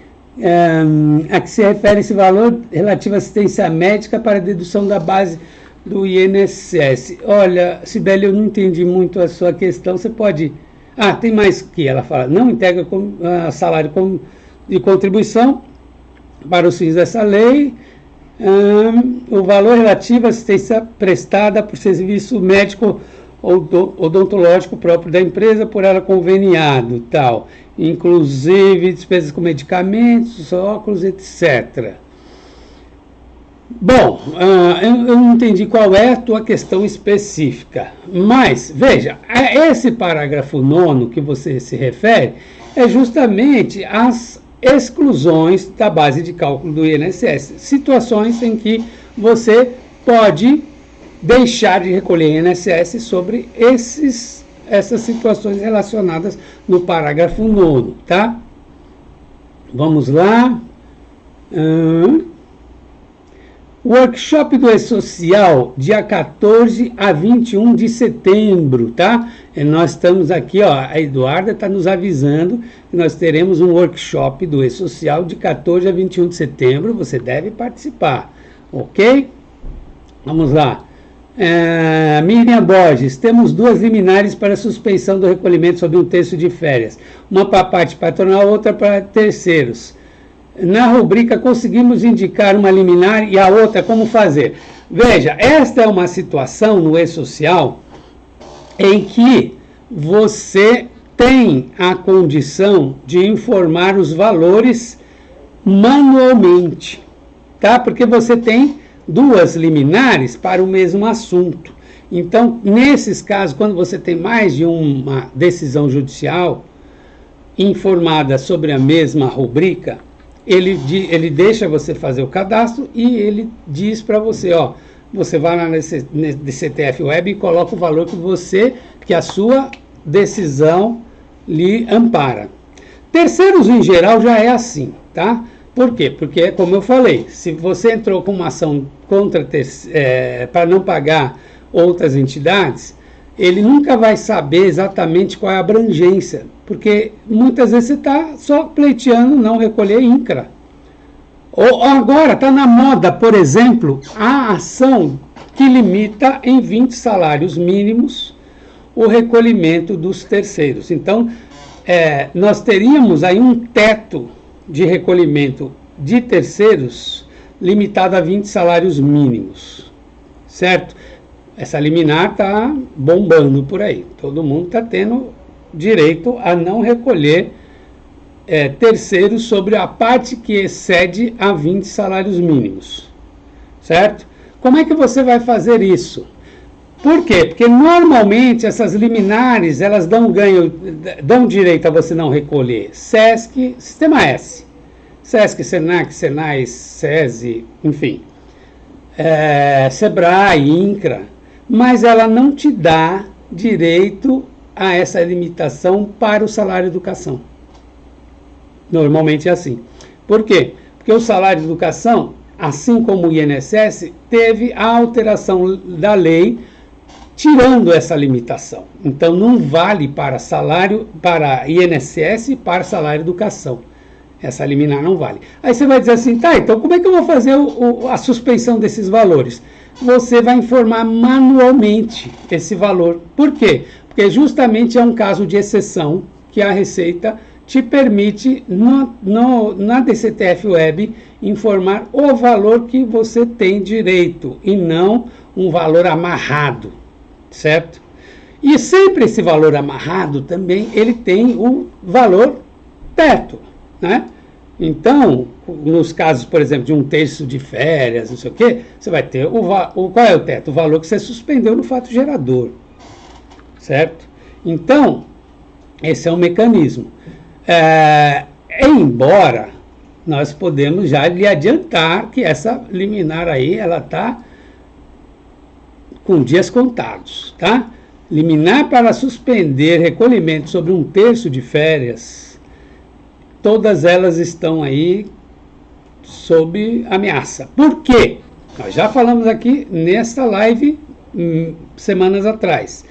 a que se refere esse valor relativo à assistência médica para dedução da base do INSS. Olha, Cibele, eu não entendi muito a sua questão, você pode... tem mais que ela fala, não integra salário de contribuição para os fins dessa lei, o valor relativo à assistência prestada por serviço médico odontológico próprio da empresa, por ela conveniado, tal, inclusive despesas com medicamentos, óculos, etc. Bom, eu não entendi qual é a tua questão específica, mas, veja, esse parágrafo 9º que você se refere é justamente as exclusões da base de cálculo do INSS, situações em que você pode deixar de recolher INSS sobre essas situações relacionadas no parágrafo 9º, tá? Vamos lá. Workshop do E-Social, dia 14 a 21 de setembro, tá? Nós estamos aqui, ó, a Eduarda está nos avisando que nós teremos um workshop do E-Social de 14 a 21 de setembro, você deve participar, ok? Vamos lá. Miriam Borges, temos 2 liminares para suspensão do recolhimento sobre 1/3 de férias, uma para a parte patronal, outra para terceiros. Na rubrica conseguimos indicar uma liminar e a outra como fazer. Veja, esta é uma situação no E-Social em que você tem a condição de informar os valores manualmente, tá? Porque você tem 2 liminares para o mesmo assunto. Então, nesses casos, quando você tem mais de uma decisão judicial informada sobre a mesma rubrica, ele deixa você fazer o cadastro e ele diz para você, ó, você vai lá nesse CTF Web e coloca o valor que a sua decisão lhe ampara. Terceiros, em geral, já é assim, tá? Por quê? Porque, como eu falei, se você entrou com uma ação para não pagar outras entidades, ele nunca vai saber exatamente qual é a abrangência, porque muitas vezes você está só pleiteando não recolher INCRA. Ou agora está na moda, por exemplo, a ação que limita em 20 salários mínimos o recolhimento dos terceiros. Então, nós teríamos aí um teto de recolhimento de terceiros limitado a 20 salários mínimos, certo? Essa liminar está bombando por aí. Todo mundo está tendo direito a não recolher terceiros sobre a parte que excede a 20 salários mínimos, certo? Como é que você vai fazer isso? Por quê? Porque normalmente essas liminares, elas dão ganho, dão direito a você não recolher SESC, Sistema S. SESC, SENAC, SENAI, SESI, enfim. SEBRAE, INCRA. Mas ela não te dá direito a essa limitação para o salário educação. Normalmente é assim. Por quê? Porque o salário de educação, assim como o INSS, teve a alteração da lei tirando essa limitação. Então não vale para salário, para INSS e para salário de educação. Essa liminar não vale. Aí você vai dizer assim, tá, então como é que eu vou fazer a suspensão desses valores? Você vai informar manualmente esse valor. Por quê? Porque justamente é um caso de exceção que a Receita te permite, na DCTF Web, informar o valor que você tem direito e não um valor amarrado, certo? E sempre esse valor amarrado também, ele tem o valor teto, né? Então, nos casos, por exemplo, de 1/3 de férias, não sei o quê, você vai ter qual é o teto? O valor que você suspendeu no fato gerador, certo? Então, esse é um mecanismo. Embora nós podemos já lhe adiantar que essa liminar aí, ela está com dias contados, tá? Liminar para suspender recolhimento sobre 1/3 de férias, todas elas estão aí sob ameaça. Por quê? Nós já falamos aqui nesta live semanas atrás.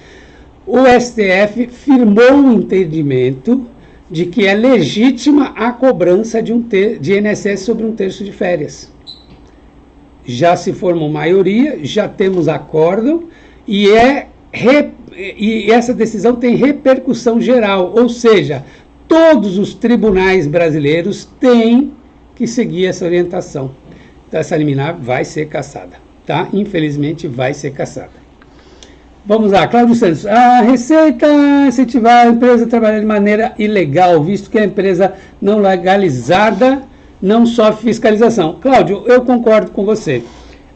O STF firmou um entendimento de que é legítima a cobrança de INSS sobre 1/3 de férias. Já se formou maioria, já temos acórdão e essa decisão tem repercussão geral, ou seja, todos os tribunais brasileiros têm que seguir essa orientação. Então, essa liminar vai ser cassada, tá? Infelizmente, vai ser cassada. Vamos lá, Cláudio Santos. A Receita incentivar a empresa a trabalhar de maneira ilegal, visto que a empresa não legalizada não sofre fiscalização. Cláudio, eu concordo com você.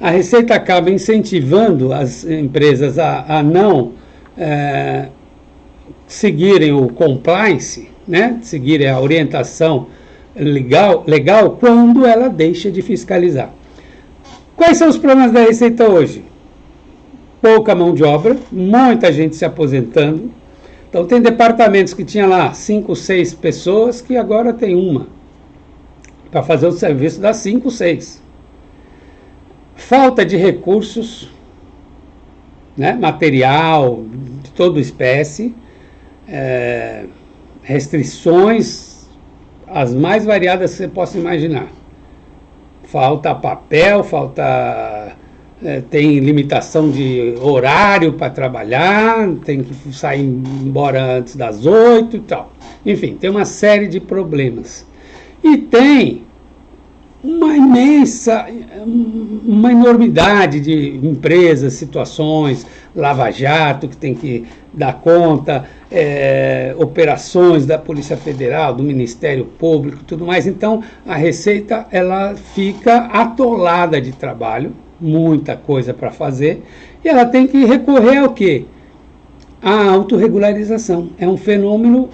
A Receita acaba incentivando as empresas a não seguirem o compliance, né? Seguirem a orientação legal quando ela deixa de fiscalizar. Quais são os problemas da Receita hoje? Pouca mão de obra, muita gente se aposentando. Então tem departamentos que tinha lá 5, 6 pessoas que agora tem uma para fazer o serviço das 5, 6. Falta de recursos, né, material de toda espécie, restrições as mais variadas que você possa imaginar. Falta papel, tem limitação de horário para trabalhar, tem que sair embora antes das 8 e tal. Enfim, tem uma série de problemas. E tem uma enormidade de empresas, situações, lava-jato que tem que dar conta, operações da Polícia Federal, do Ministério Público, tudo mais. Então, a Receita, ela fica atolada de trabalho, muita coisa para fazer, e ela tem que recorrer ao quê? A autorregularização. É um fenômeno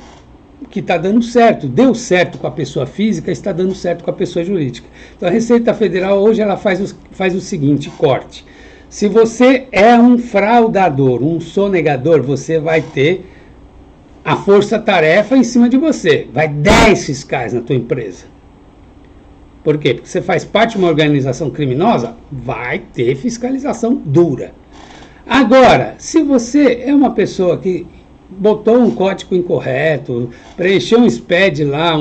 que está dando certo, deu certo com a pessoa física, está dando certo com a pessoa jurídica. Então a Receita Federal hoje ela faz o seguinte corte: se você é um fraudador, um sonegador, você vai ter a força-tarefa em cima de você, vai 10 fiscais na tua empresa. Por quê? Porque você faz parte de uma organização criminosa, vai ter fiscalização dura. Agora, se você é uma pessoa que botou um código incorreto, preencheu um SPED lá,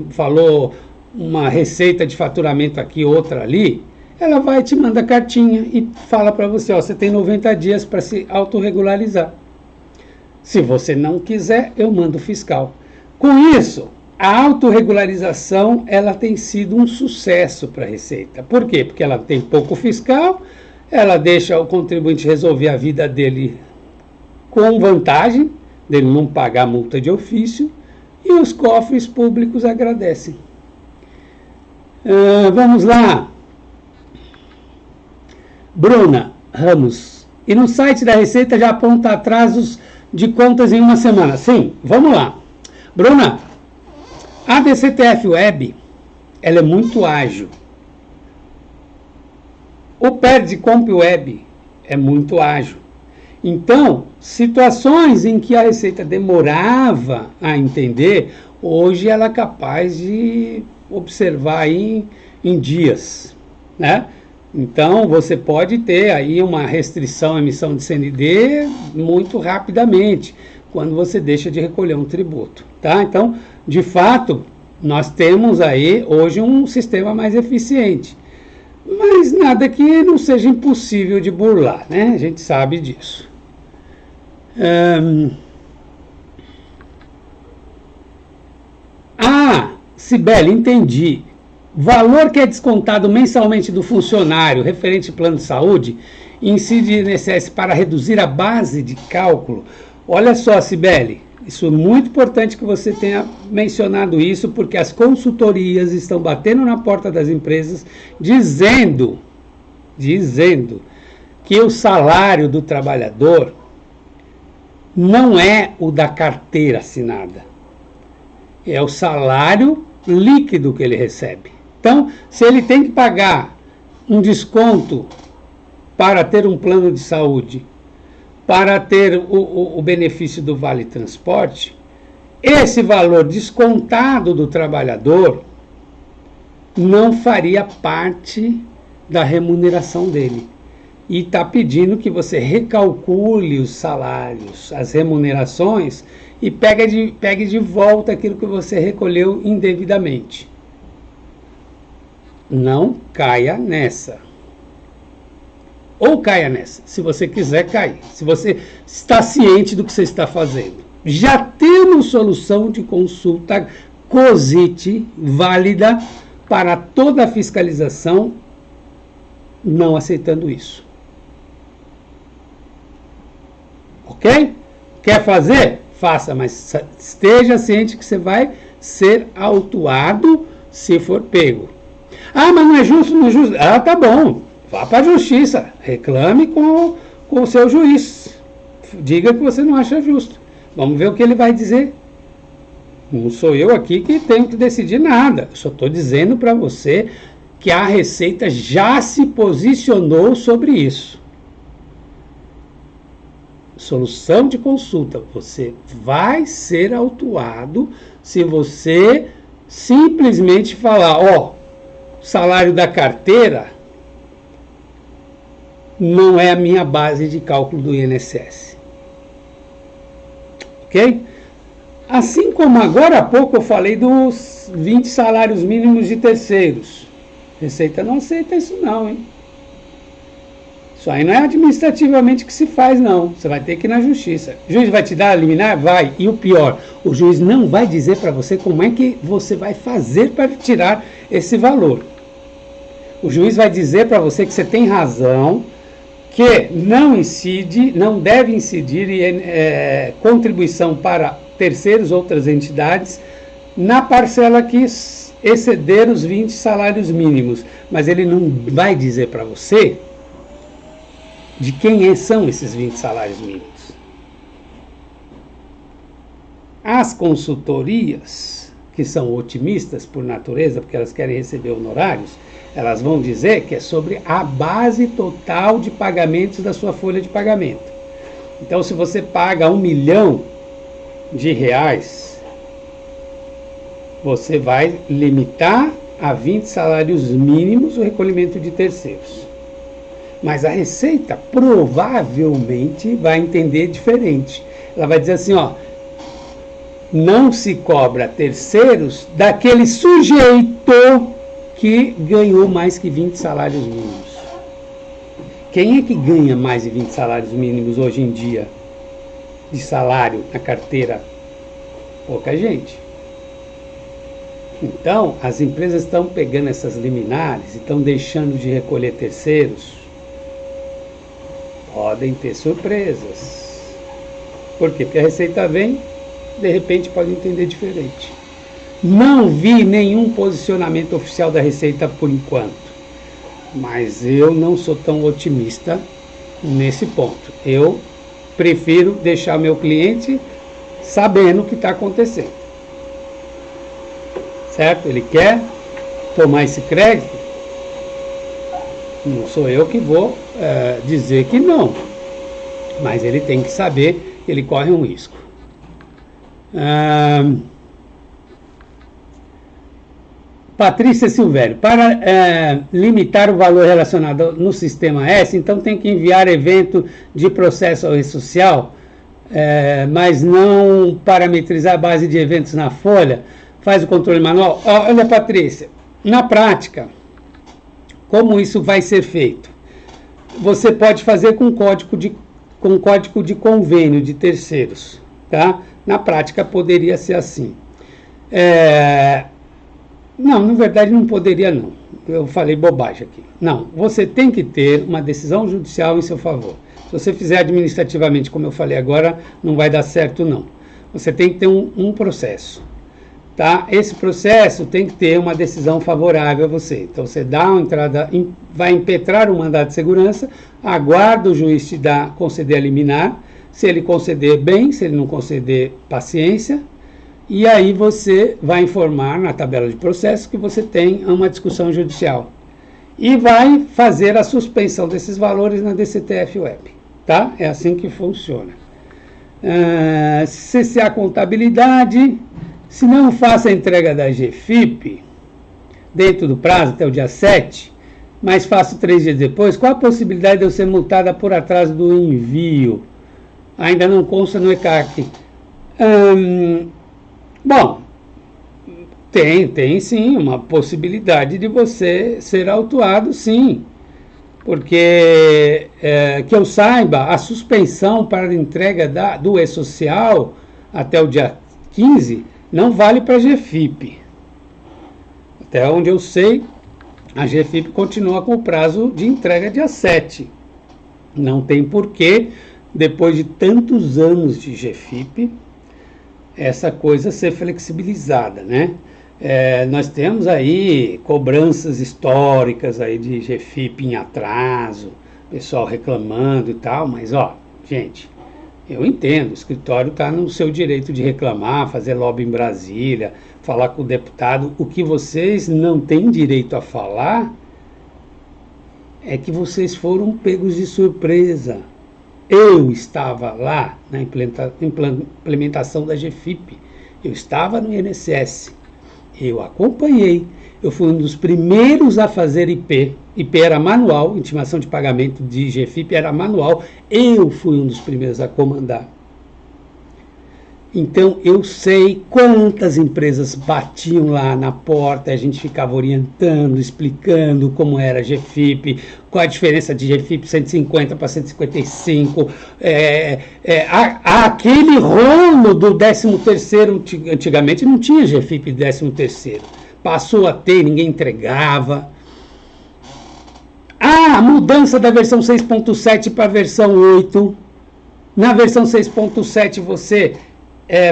falou uma receita de faturamento aqui, outra ali, ela vai te mandar cartinha e fala para você, ó, você tem 90 dias para se autorregularizar. Se você não quiser, eu mando fiscal. Com isso, a autorregularização, ela tem sido um sucesso para a Receita. Por quê? Porque ela tem pouco fiscal, ela deixa o contribuinte resolver a vida dele com vantagem, dele não pagar multa de ofício, e os cofres públicos agradecem. Vamos lá. Bruna Ramos, E no site da Receita já aponta atrasos de contas em uma semana. Sim, vamos lá. Bruna, a DCTF Web, ela é muito ágil. O Perde Comp Web é muito ágil. Então, situações em que a Receita demorava a entender, hoje ela é capaz de observar aí em dias, né? Então, você pode ter aí uma restrição à emissão de CND muito rapidamente, quando você deixa de recolher um tributo, tá? Então, de fato, nós temos aí hoje um sistema mais eficiente, mas nada que não seja impossível de burlar, né? A gente sabe disso. Cibele, entendi. Valor que é descontado mensalmente do funcionário referente ao plano de saúde incide INSS para reduzir a base de cálculo. Olha só, Cibele, isso é muito importante que você tenha mencionado isso, porque as consultorias estão batendo na porta das empresas dizendo que o salário do trabalhador não é o da carteira assinada, é o salário líquido que ele recebe. Então, se ele tem que pagar um desconto para ter um plano de saúde, para ter o benefício do Vale Transporte, esse valor descontado do trabalhador não faria parte da remuneração dele. E está pedindo que você recalcule os salários, as remunerações, e pegue de volta aquilo que você recolheu indevidamente. Não caia nessa. Ou caia nessa, se você quiser cair, se você está ciente do que você está fazendo. Já temos solução de consulta COSIT válida para toda a fiscalização, não aceitando isso. Ok? Quer fazer? Faça, mas esteja ciente que você vai ser autuado se for pego. Ah, mas não é justo, não é justo. Ah, tá bom. Vá para a justiça. Reclame com o seu juiz. Diga que você não acha justo. Vamos ver o que ele vai dizer. Não sou eu aqui que tenho que decidir nada. Eu só estou dizendo para você que a Receita já se posicionou sobre isso. Solução de consulta. Você vai ser autuado se você simplesmente falar, ó, salário da carteira não é a minha base de cálculo do INSS. Ok? Assim como agora há pouco eu falei dos 20 salários mínimos de terceiros. Receita não aceita isso não, hein? Isso aí não é administrativamente que se faz, não. Você vai ter que ir na justiça. O juiz vai te dar a liminar? Vai. E o pior, o juiz não vai dizer para você como é que você vai fazer para tirar esse valor. O juiz vai dizer para você que você tem razão, que não deve incidir contribuição para terceiros, outras entidades, na parcela que exceder os 20 salários mínimos. Mas ele não vai dizer para você de quem são esses 20 salários mínimos. As consultorias, que são otimistas por natureza, porque elas querem receber honorários, elas vão dizer que é sobre a base total de pagamentos da sua folha de pagamento. Então, se você paga R$1 milhão, você vai limitar a 20 salários mínimos o recolhimento de terceiros. Mas a Receita provavelmente vai entender diferente. Ela vai dizer assim, ó, não se cobra terceiros daquele sujeito que ganhou mais que 20 salários mínimos. Quem é que ganha mais de 20 salários mínimos hoje em dia de salário na carteira? Pouca gente. Então, as empresas estão pegando essas liminares e estão deixando de recolher terceiros. Podem ter surpresas. Por quê? Porque a Receita vem, de repente pode entender diferente. Não vi nenhum posicionamento oficial da Receita por enquanto, mas eu não sou tão otimista nesse ponto. Eu prefiro deixar meu cliente sabendo o que está acontecendo. Certo? Ele quer tomar esse crédito? Não sou eu que vou dizer que não. Mas ele tem que saber que ele corre um risco. Patrícia Silvério, para limitar o valor relacionado no sistema S, então tem que enviar evento de processo ao social, mas não parametrizar a base de eventos na folha, faz o controle manual. Olha, Patrícia, na prática, como isso vai ser feito? Você pode fazer com código de convênio de terceiros, tá? Na prática poderia ser assim. Não, na verdade não poderia não. Eu falei bobagem aqui. Não, você tem que ter uma decisão judicial em seu favor. Se você fizer administrativamente, como eu falei agora, não vai dar certo não. Você tem que ter um processo. Tá? Esse processo tem que ter uma decisão favorável a você. Então você dá uma entrada, vai impetrar um mandado de segurança, aguarda o juiz te conceder a liminar. Se ele conceder, bem; se ele não conceder, paciência. E aí você vai informar na tabela de processo que você tem uma discussão judicial. E vai fazer a suspensão desses valores na DCTF Web. Tá? É assim que funciona. CCA Contabilidade, se não faça a entrega da GFIP dentro do prazo, até o dia 7, mas faço 3 dias depois, qual a possibilidade de eu ser multada por atraso do envio? Ainda não consta no ECAC. Bom, tem sim uma possibilidade de você ser autuado, sim. Porque, que eu saiba, a suspensão para a entrega do E-Social até o dia 15 não vale para a GFIP. Até onde eu sei, a GFIP continua com o prazo de entrega dia 7. Não tem porquê, depois de tantos anos de GFIP, essa coisa ser flexibilizada, né? Nós temos aí cobranças históricas aí de GFIP em atraso, pessoal reclamando e tal, mas gente, eu entendo, o escritório está no seu direito de reclamar, fazer lobby em Brasília, falar com o deputado. O que vocês não têm direito a falar é que vocês foram pegos de surpresa. Eu estava lá na implementação da GFIP, eu estava no INSS, eu acompanhei, eu fui um dos primeiros a fazer IP. IP era manual, intimação de pagamento de GFIP era manual, eu fui um dos primeiros a comandar. Então eu sei quantas empresas batiam lá na porta, a gente ficava orientando, explicando como era a GFIP, qual a diferença de GFIP 150 para 155, aquele rolo do 13º, antigamente não tinha GFIP 13º, passou a ter, ninguém entregava. A mudança da versão 6.7 para a versão 8, na versão 6.7 você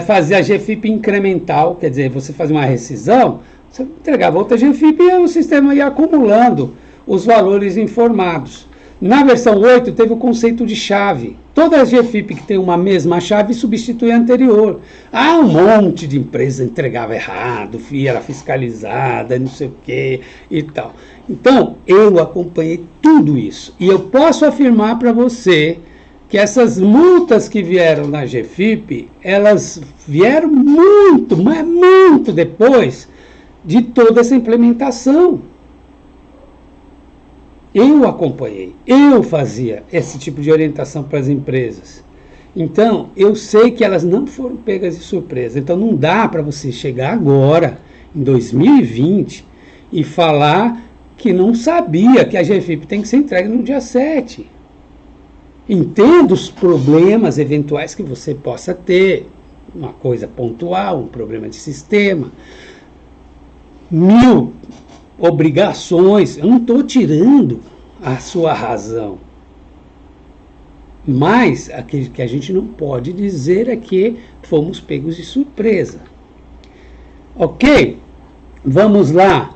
fazia a GFIP incremental, quer dizer, você fazia uma rescisão, você entregava outra GFIP e o sistema ia acumulando os valores informados. Na versão 8 teve o conceito de chave. Toda a GFIP que tem uma mesma chave substitui a anterior. Um monte de empresas entregava errado, era fiscalizada, não sei o que e tal. Então, eu acompanhei tudo isso. E eu posso afirmar para você que essas multas que vieram na GFIP, elas vieram muito, mas muito depois de toda essa implementação. Eu acompanhei, eu fazia esse tipo de orientação para as empresas. Então, eu sei que elas não foram pegas de surpresa. Então, não dá para você chegar agora, em 2020, e falar que não sabia que a GFIP tem que ser entregue no dia 7. Entendo os problemas eventuais que você possa ter, uma coisa pontual, um problema de sistema, 1000 obrigações, eu não estou tirando a sua razão. Mas aquilo que a gente não pode dizer é que fomos pegos de surpresa. Ok? Vamos lá.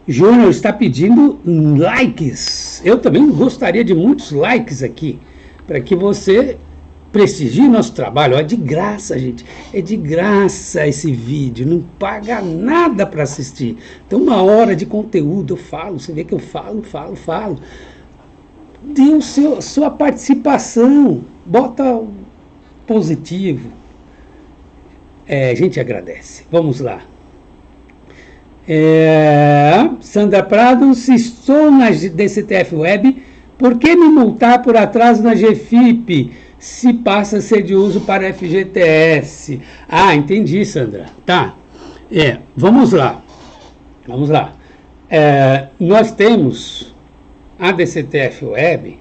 Júnior está pedindo likes. Eu também gostaria de muitos likes aqui, para que você prestigie nosso trabalho. É de graça, gente. É de graça esse vídeo. Não paga nada para assistir. Então, 1 hora de conteúdo, eu falo. Você vê que eu falo. Dê sua participação. Bota positivo. A gente agradece. Vamos lá. Sandra Prado, se estou na DCTF Web, por que me multar por atraso na GFIP, se passa a ser de uso para FGTS? Ah, entendi, Sandra. Tá. Vamos lá. Nós temos a DCTF Web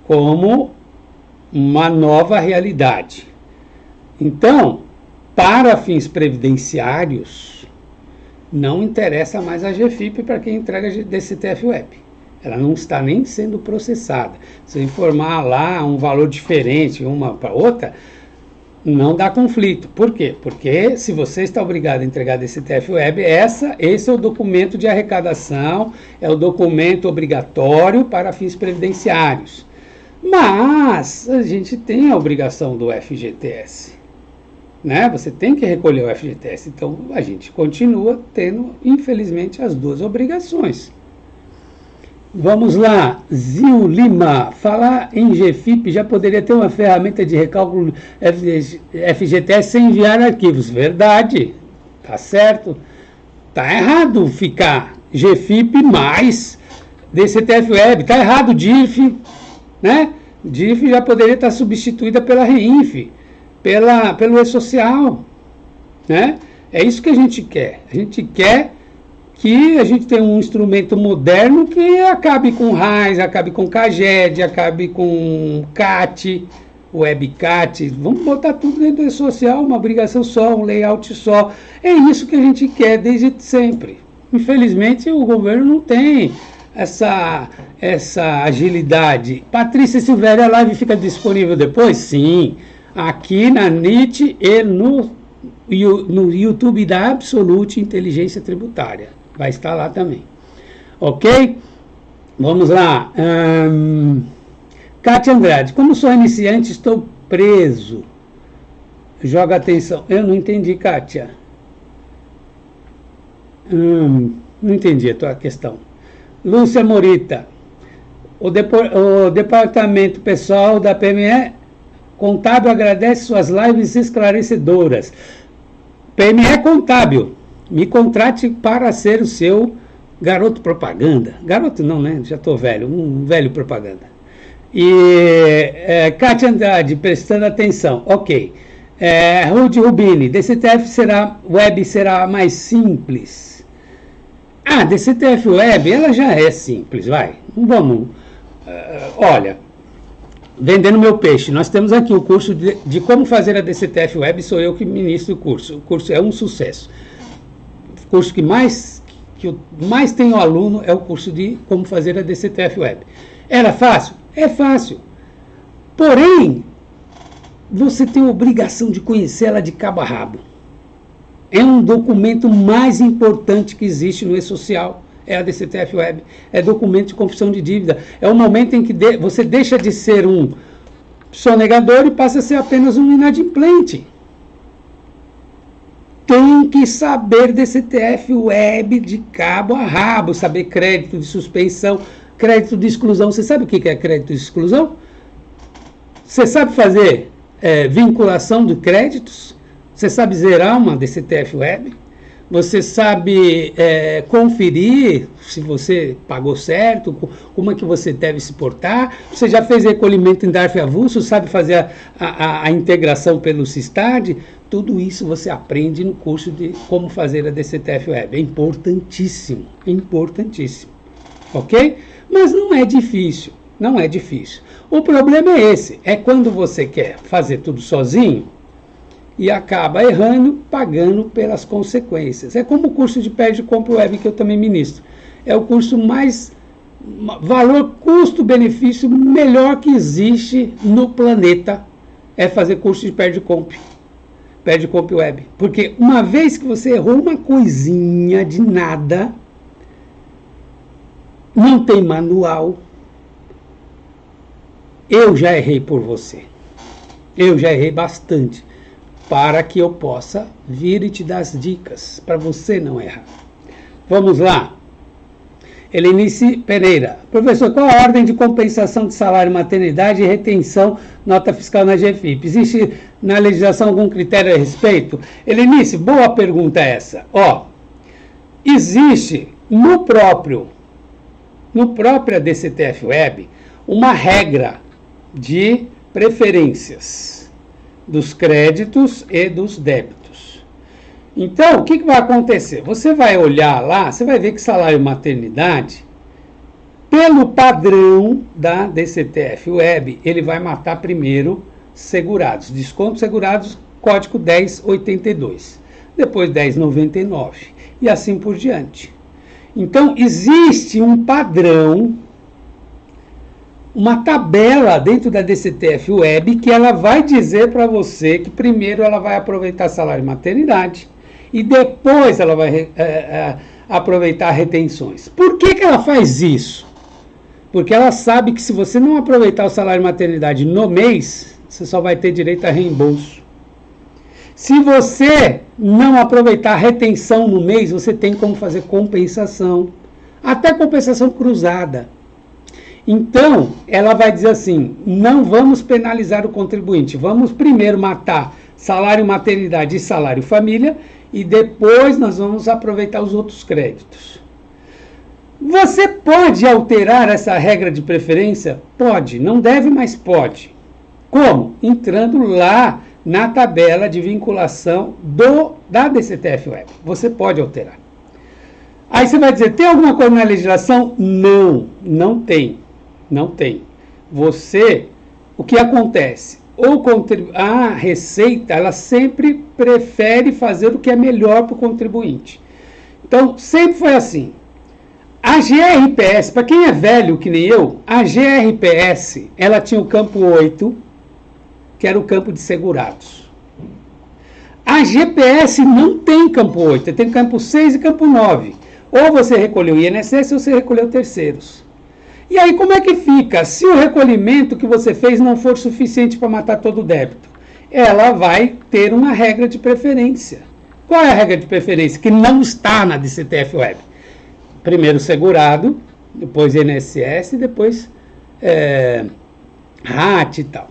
como uma nova realidade. Então, para fins previdenciários, não interessa mais a GFIP para quem entrega a DCTF Web. Ela não está nem sendo processada. Se informar lá um valor diferente uma para outra, não dá conflito. Por quê? Porque se você está obrigado a entregar a DCTF Web, esse é o documento de arrecadação, é o documento obrigatório para fins previdenciários. Mas a gente tem a obrigação do FGTS. Né? Você tem que recolher o FGTS, então a gente continua tendo, infelizmente, as duas obrigações. Vamos lá, Zil Lima, falar em GFIP já poderia ter uma ferramenta de recálculo FGTS sem enviar arquivos. Verdade, tá certo. Tá errado ficar GFIP mais DCTF Web, tá errado DIRF, né? DIRF já poderia estar substituída pela REINF, pelo E-Social, né? É isso que a gente quer. A gente quer que a gente tenha um instrumento moderno que acabe com RAIS, acabe com CAGED, acabe com CAT, WebCat. Vamos botar tudo dentro do E-Social, uma obrigação só, um layout só. É isso que a gente quer desde sempre. Infelizmente, o governo não tem essa agilidade. Patrícia Silvéria, a live fica disponível depois? Sim. Aqui na NIT e no YouTube da Absolute Inteligência Tributária. Vai estar lá também. Ok? Vamos lá. Cátia Andrade. Como sou iniciante, estou preso. Joga atenção. Eu não entendi, Cátia. Não entendi a tua questão. Lúcia Morita. O departamento pessoal da PME Contábil agradece suas lives esclarecedoras. PME Contábil, me contrate para ser o seu garoto propaganda. Garoto não, né? Já estou velho, um velho propaganda. E Cátia Andrade, prestando atenção. Ok. Rudy Rubini, DCTF Web será mais simples. DCTF Web, ela já é simples, vai. Vamos. Olha, vendendo meu peixe, nós temos aqui o curso de como fazer a DCTF Web, sou eu que ministro o curso. O curso é um sucesso. O curso que eu mais tenho aluno é o curso de como fazer a DCTF Web. Era fácil? É fácil. Porém, você tem a obrigação de conhecê-la de cabo a rabo. É um documento mais importante que existe no E-Social. É a DCTF Web, é documento de confissão de dívida. É o momento em que você deixa de ser um sonegador e passa a ser apenas um inadimplente. Tem que saber DCTF Web de cabo a rabo, saber crédito de suspensão, crédito de exclusão. Você sabe o que é crédito de exclusão? Você sabe fazer vinculação de créditos? Você sabe zerar uma DCTF Web? Você sabe conferir se você pagou certo, como é que você deve se portar. Você já fez recolhimento em DARF avulso, sabe fazer a integração pelo Sistad. Tudo isso você aprende no curso de como fazer a DCTF Web. É importantíssimo, importantíssimo. Ok? Mas não é difícil, não é difícil. O problema é esse, é quando você quer fazer tudo sozinho, e acaba errando, pagando pelas consequências. É como o curso de Perde Compra Web que eu também ministro. É o curso mais valor, custo-benefício melhor que existe no planeta. É fazer curso de Perde Compra Web. Porque uma vez que você errou uma coisinha de nada, não tem manual. Eu já errei por você. Eu já errei bastante, para que eu possa vir e te dar as dicas, para você não errar. Vamos lá. Helenice Pereira. Professor, qual a ordem de compensação de salário, maternidade e retenção, nota fiscal na GFIP? Existe na legislação algum critério a respeito? Helenice, boa pergunta essa. Existe no própria DCTF-Web uma regra de preferências dos créditos e dos débitos. Então, o que vai acontecer? Você vai olhar lá, você vai ver que salário maternidade, pelo padrão da DCTF-Web, ele vai matar primeiro segurados. Descontos segurados, código 1082. Depois 1099. E assim por diante. Então, existe um padrão, uma tabela dentro da DCTF-Web que ela vai dizer para você que primeiro ela vai aproveitar salário maternidade e depois ela vai aproveitar retenções. Por que ela faz isso? Porque ela sabe que se você não aproveitar o salário maternidade no mês, você só vai ter direito a reembolso. Se você não aproveitar a retenção no mês, você tem como fazer compensação, até compensação cruzada. Então, ela vai dizer assim, não vamos penalizar o contribuinte, vamos primeiro matar salário maternidade e salário família, e depois nós vamos aproveitar os outros créditos. Você pode alterar essa regra de preferência? Pode, não deve, mas pode. Como? Entrando lá na tabela de vinculação da DCTF-Web. Você pode alterar. Aí você vai dizer, tem alguma coisa na legislação? Não, não tem. Não tem. O que acontece? A Receita, ela sempre prefere fazer o que é melhor para o contribuinte. Então, sempre foi assim. A GRPS, para quem é velho que nem eu, a GRPS, ela tinha o campo 8, que era o campo de segurados. A GPS não tem campo 8, tem campo 6 e campo 9. Ou você recolheu o INSS ou você recolheu terceiros. E aí como é que fica? Se o recolhimento que você fez não for suficiente para matar todo o débito, ela vai ter uma regra de preferência. Qual é a regra de preferência? Que não está na DCTF-Web. Primeiro segurado, depois INSS, depois RAT e tal.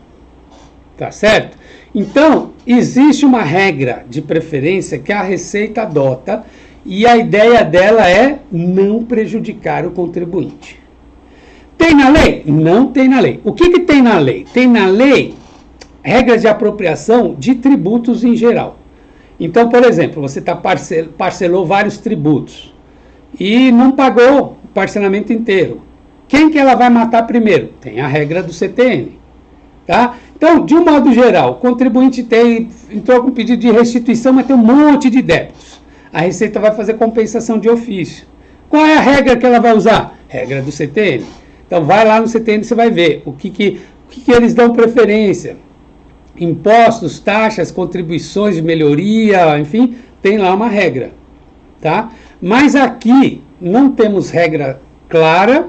Tá certo? Então, existe uma regra de preferência que a Receita adota e a ideia dela é não prejudicar o contribuinte. Tem na lei? Não tem na lei. O que tem na lei? Tem na lei regras de apropriação de tributos em geral. Então, por exemplo, você parcelou vários tributos e não pagou o parcelamento inteiro. Quem que ela vai matar primeiro? Tem a regra do CTN. Tá? Então, de um modo geral, o contribuinte entrou com pedido de restituição, mas tem um monte de débitos. A Receita vai fazer compensação de ofício. Qual é a regra que ela vai usar? Regra do CTN. Então, vai lá no CTN e você vai ver o que eles dão preferência. Impostos, taxas, contribuições de melhoria, enfim, tem lá uma regra. Tá? Mas aqui não temos regra clara,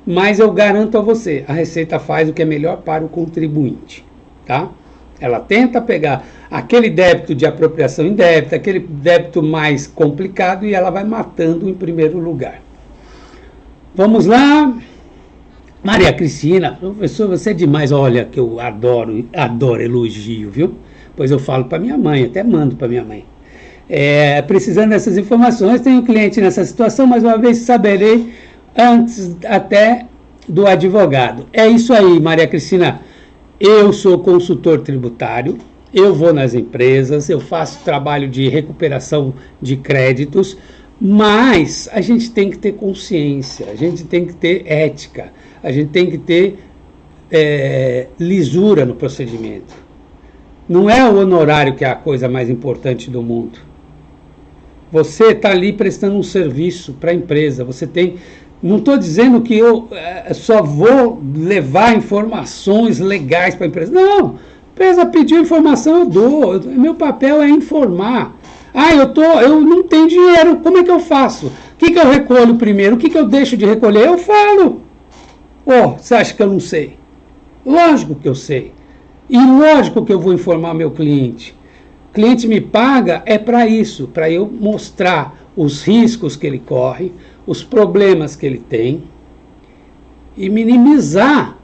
mas eu garanto a você, a Receita faz o que é melhor para o contribuinte. Tá? Ela tenta pegar aquele débito de apropriação indébita, aquele débito mais complicado, e ela vai matando em primeiro lugar. Vamos lá. Maria Cristina, professor, você é demais. Olha, que eu adoro elogio, viu? Pois eu falo para minha mãe, até mando para minha mãe. Precisando dessas informações, tenho um cliente nessa situação, mais uma vez saberei antes até do advogado. É isso aí, Maria Cristina. Eu sou consultor tributário, eu vou nas empresas, eu faço trabalho de recuperação de créditos, mas a gente tem que ter consciência, a gente tem que ter ética, a gente tem que ter lisura no procedimento. Não é o honorário que é a coisa mais importante do mundo. Você está ali prestando um serviço para a empresa, você tem... Não estou dizendo que eu só vou levar informações legais para a empresa. Não, a empresa pediu informação, eu dou. Meu papel é informar. Eu não tenho dinheiro, como é que eu faço? O que eu recolho primeiro? O que eu deixo de recolher? Eu falo. Você acha que eu não sei? Lógico que eu sei. E lógico que eu vou informar meu cliente. O cliente me paga para isso, para eu mostrar os riscos que ele corre, os problemas que ele tem e minimizar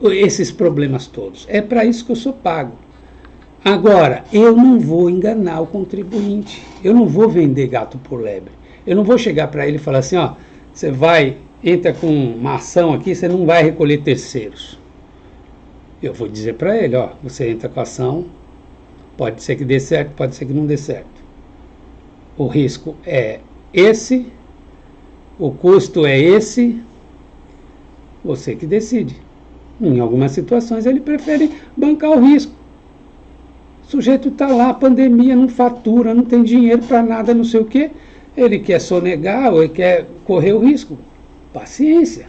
esses problemas todos. É para isso que eu sou pago. Agora, eu não vou enganar o contribuinte. Eu não vou vender gato por lebre. Eu não vou chegar para ele e falar assim, você entra com uma ação aqui, você não vai recolher terceiros. Eu vou dizer para ele, você entra com a ação, pode ser que dê certo, pode ser que não dê certo. O risco é esse, o custo é esse, você que decide. Em algumas situações ele prefere bancar o risco. O sujeito está lá, pandemia, não fatura, não tem dinheiro para nada, não sei o quê. Ele quer sonegar ou ele quer correr o risco. Paciência.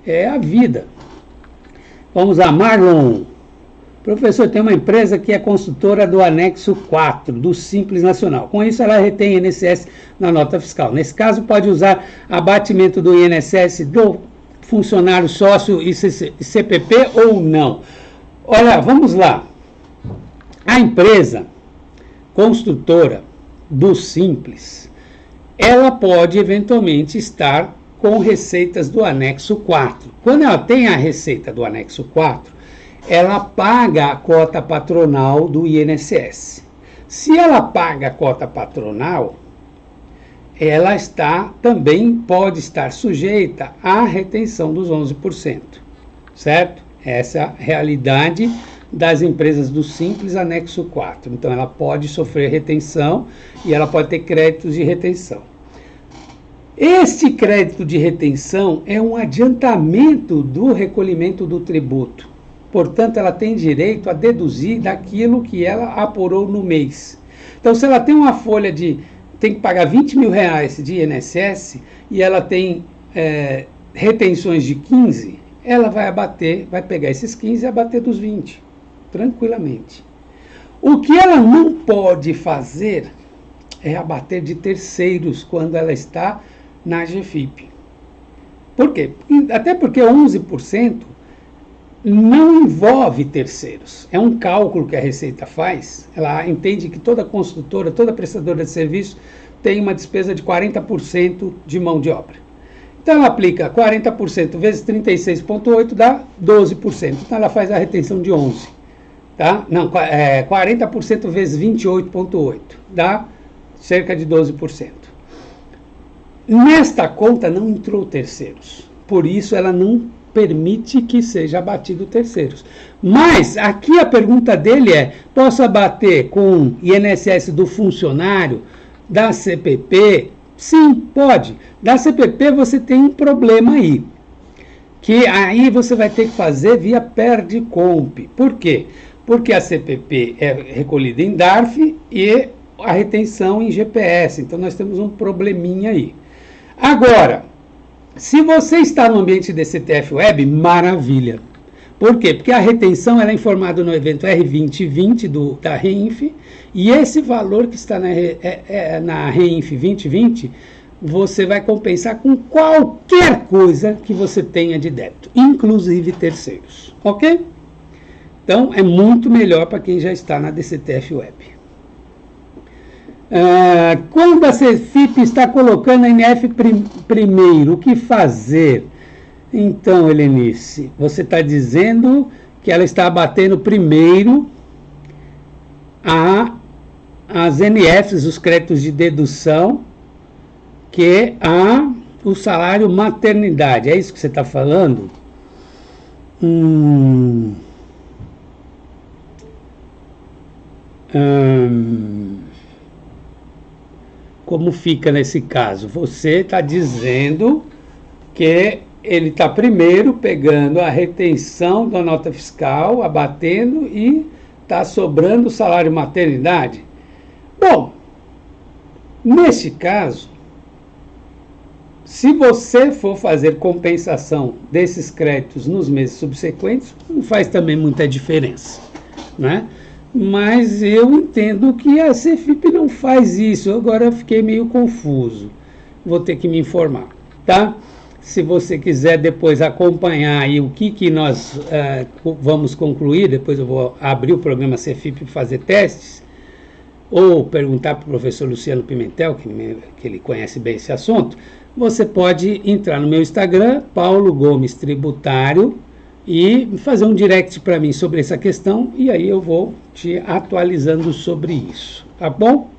É a vida. Vamos lá, Marlon. Professor, tem uma empresa que é consultora do anexo 4 do Simples Nacional. Com isso, ela retém INSS na nota fiscal. Nesse caso, pode usar abatimento do INSS do funcionário sócio e CPP ou não. Olha, vamos lá. A empresa construtora do Simples, ela pode eventualmente estar com receitas do anexo 4. Quando ela tem a receita do anexo 4, ela paga a cota patronal do INSS. Se ela paga a cota patronal, ela também pode estar sujeita à retenção dos 11%, certo? Essa é a realidade das empresas do Simples Anexo 4. Então, ela pode sofrer retenção e ela pode ter créditos de retenção. Este crédito de retenção é um adiantamento do recolhimento do tributo. Portanto, ela tem direito a deduzir daquilo que ela apurou no mês. Então, se ela tem uma folha tem que pagar 20 mil reais de INSS e ela tem retenções de 15, ela vai pegar esses 15 e abater dos 20, tranquilamente. O que ela não pode fazer é abater de terceiros quando ela está na GFIP. Por quê? Até porque 11% não envolve terceiros. É um cálculo que a Receita faz. Ela entende que toda construtora, toda prestadora de serviço tem uma despesa de 40% de mão de obra. Então ela aplica 40% vezes 36,8 dá 12%. Então ela faz a retenção de 11. Tá? Não, 40% vezes 28,8 dá cerca de 12%. Nesta conta não entrou terceiros. Por isso ela não permite que seja abatido terceiros. Mas aqui a pergunta dele é: posso abater com INSS do funcionário, da CPP? Sim, pode. Da CPP você tem um problema aí, que aí você vai ter que fazer via PERDCOMP. Por quê? Porque a CPP é recolhida em DARF e a retenção em GPS. Então nós temos um probleminha aí. Agora, se você está no ambiente DCTF Web, maravilha. Por quê? Porque a retenção ela é informada no evento R2020 da REINF, e esse valor que está na REINF 2020, você vai compensar com qualquer coisa que você tenha de débito, inclusive terceiros. Ok? Então, é muito melhor para quem já está na DCTF Web. Quando a CFIP está colocando a NF primeiro, o que fazer? Então, Helenice, você está dizendo que ela está abatendo primeiro as NFs, os créditos de dedução, que o salário maternidade. É isso que você está falando? Como fica nesse caso? Você está dizendo que ele está primeiro pegando a retenção da nota fiscal, abatendo, e está sobrando o salário maternidade? Bom, nesse caso, se você for fazer compensação desses créditos nos meses subsequentes, não faz também muita diferença, né? Mas eu entendo que a CFIP não faz isso. Agora eu fiquei meio confuso. vou ter que me informar, tá? Se você quiser depois acompanhar aí o que nós vamos concluir, depois eu vou abrir o programa Cefip para fazer testes, ou perguntar para o professor Luciano Pimentel, que ele conhece bem esse assunto, você pode entrar no meu Instagram, Paulo Gomes Tributário, e fazer um direct para mim sobre essa questão, e aí eu vou te atualizando sobre isso, tá bom?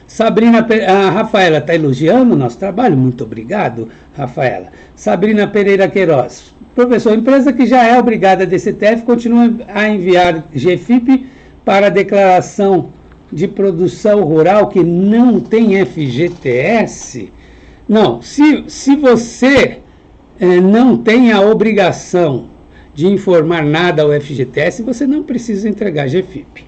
Sabrina, a Rafaela está elogiando o nosso trabalho, muito obrigado, Rafaela. Sabrina Pereira Queiroz, professor, empresa que já é obrigada a DCTF continua a enviar GFIP para declaração de produção rural que não tem FGTS? Não, se você não tem a obrigação de informar nada ao FGTS, você não precisa entregar GFIP.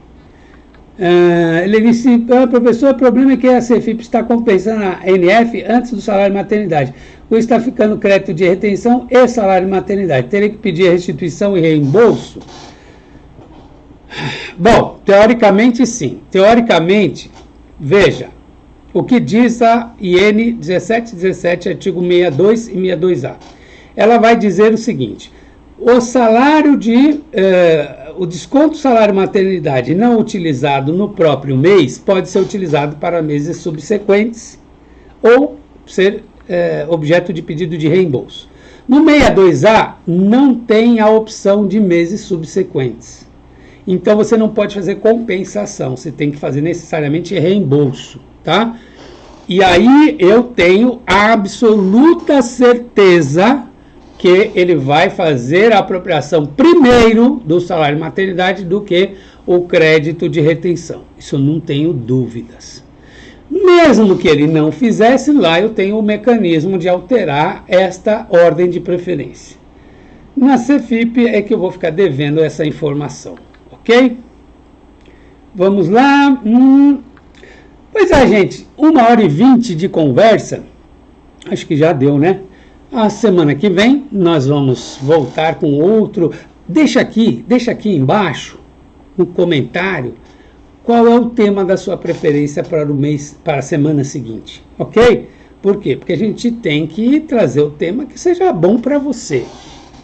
Ele disse, professor, o problema é que a Cefip está compensando a NF antes do salário de maternidade. Ou está ficando crédito de retenção e salário de maternidade. Teria que pedir restituição e reembolso? Bom, teoricamente sim. Teoricamente, veja, o que diz a IN 1717, artigo 62 e 62A. Ela vai dizer o seguinte, o salário o desconto do salário maternidade não utilizado no próprio mês pode ser utilizado para meses subsequentes ou ser objeto de pedido de reembolso. No 62A não tem a opção de meses subsequentes. Então você não pode fazer compensação, você tem que fazer necessariamente reembolso, tá? E aí eu tenho absoluta certeza que ele vai fazer a apropriação primeiro do salário de maternidade do que o crédito de retenção. Isso eu não tenho dúvidas. Mesmo que ele não fizesse, lá eu tenho o mecanismo de alterar esta ordem de preferência. Na Cefip é que eu vou ficar devendo essa informação, ok? Vamos lá. Pois é, gente, 1h20 de conversa, acho que já deu, né? A semana que vem nós vamos voltar com outro. Deixa aqui embaixo no comentário qual é o tema da sua preferência para o mês, para a semana seguinte, ok? Por quê? Porque a gente tem que trazer o tema que seja bom para você.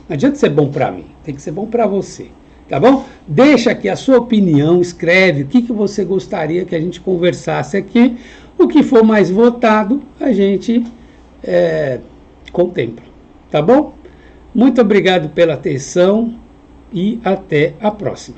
Não adianta ser bom para mim, tem que ser bom para você, tá bom? Deixa aqui a sua opinião, escreve o que você gostaria que a gente conversasse aqui. O que for mais votado, a gente contempla, tá bom? Muito obrigado pela atenção e até a próxima.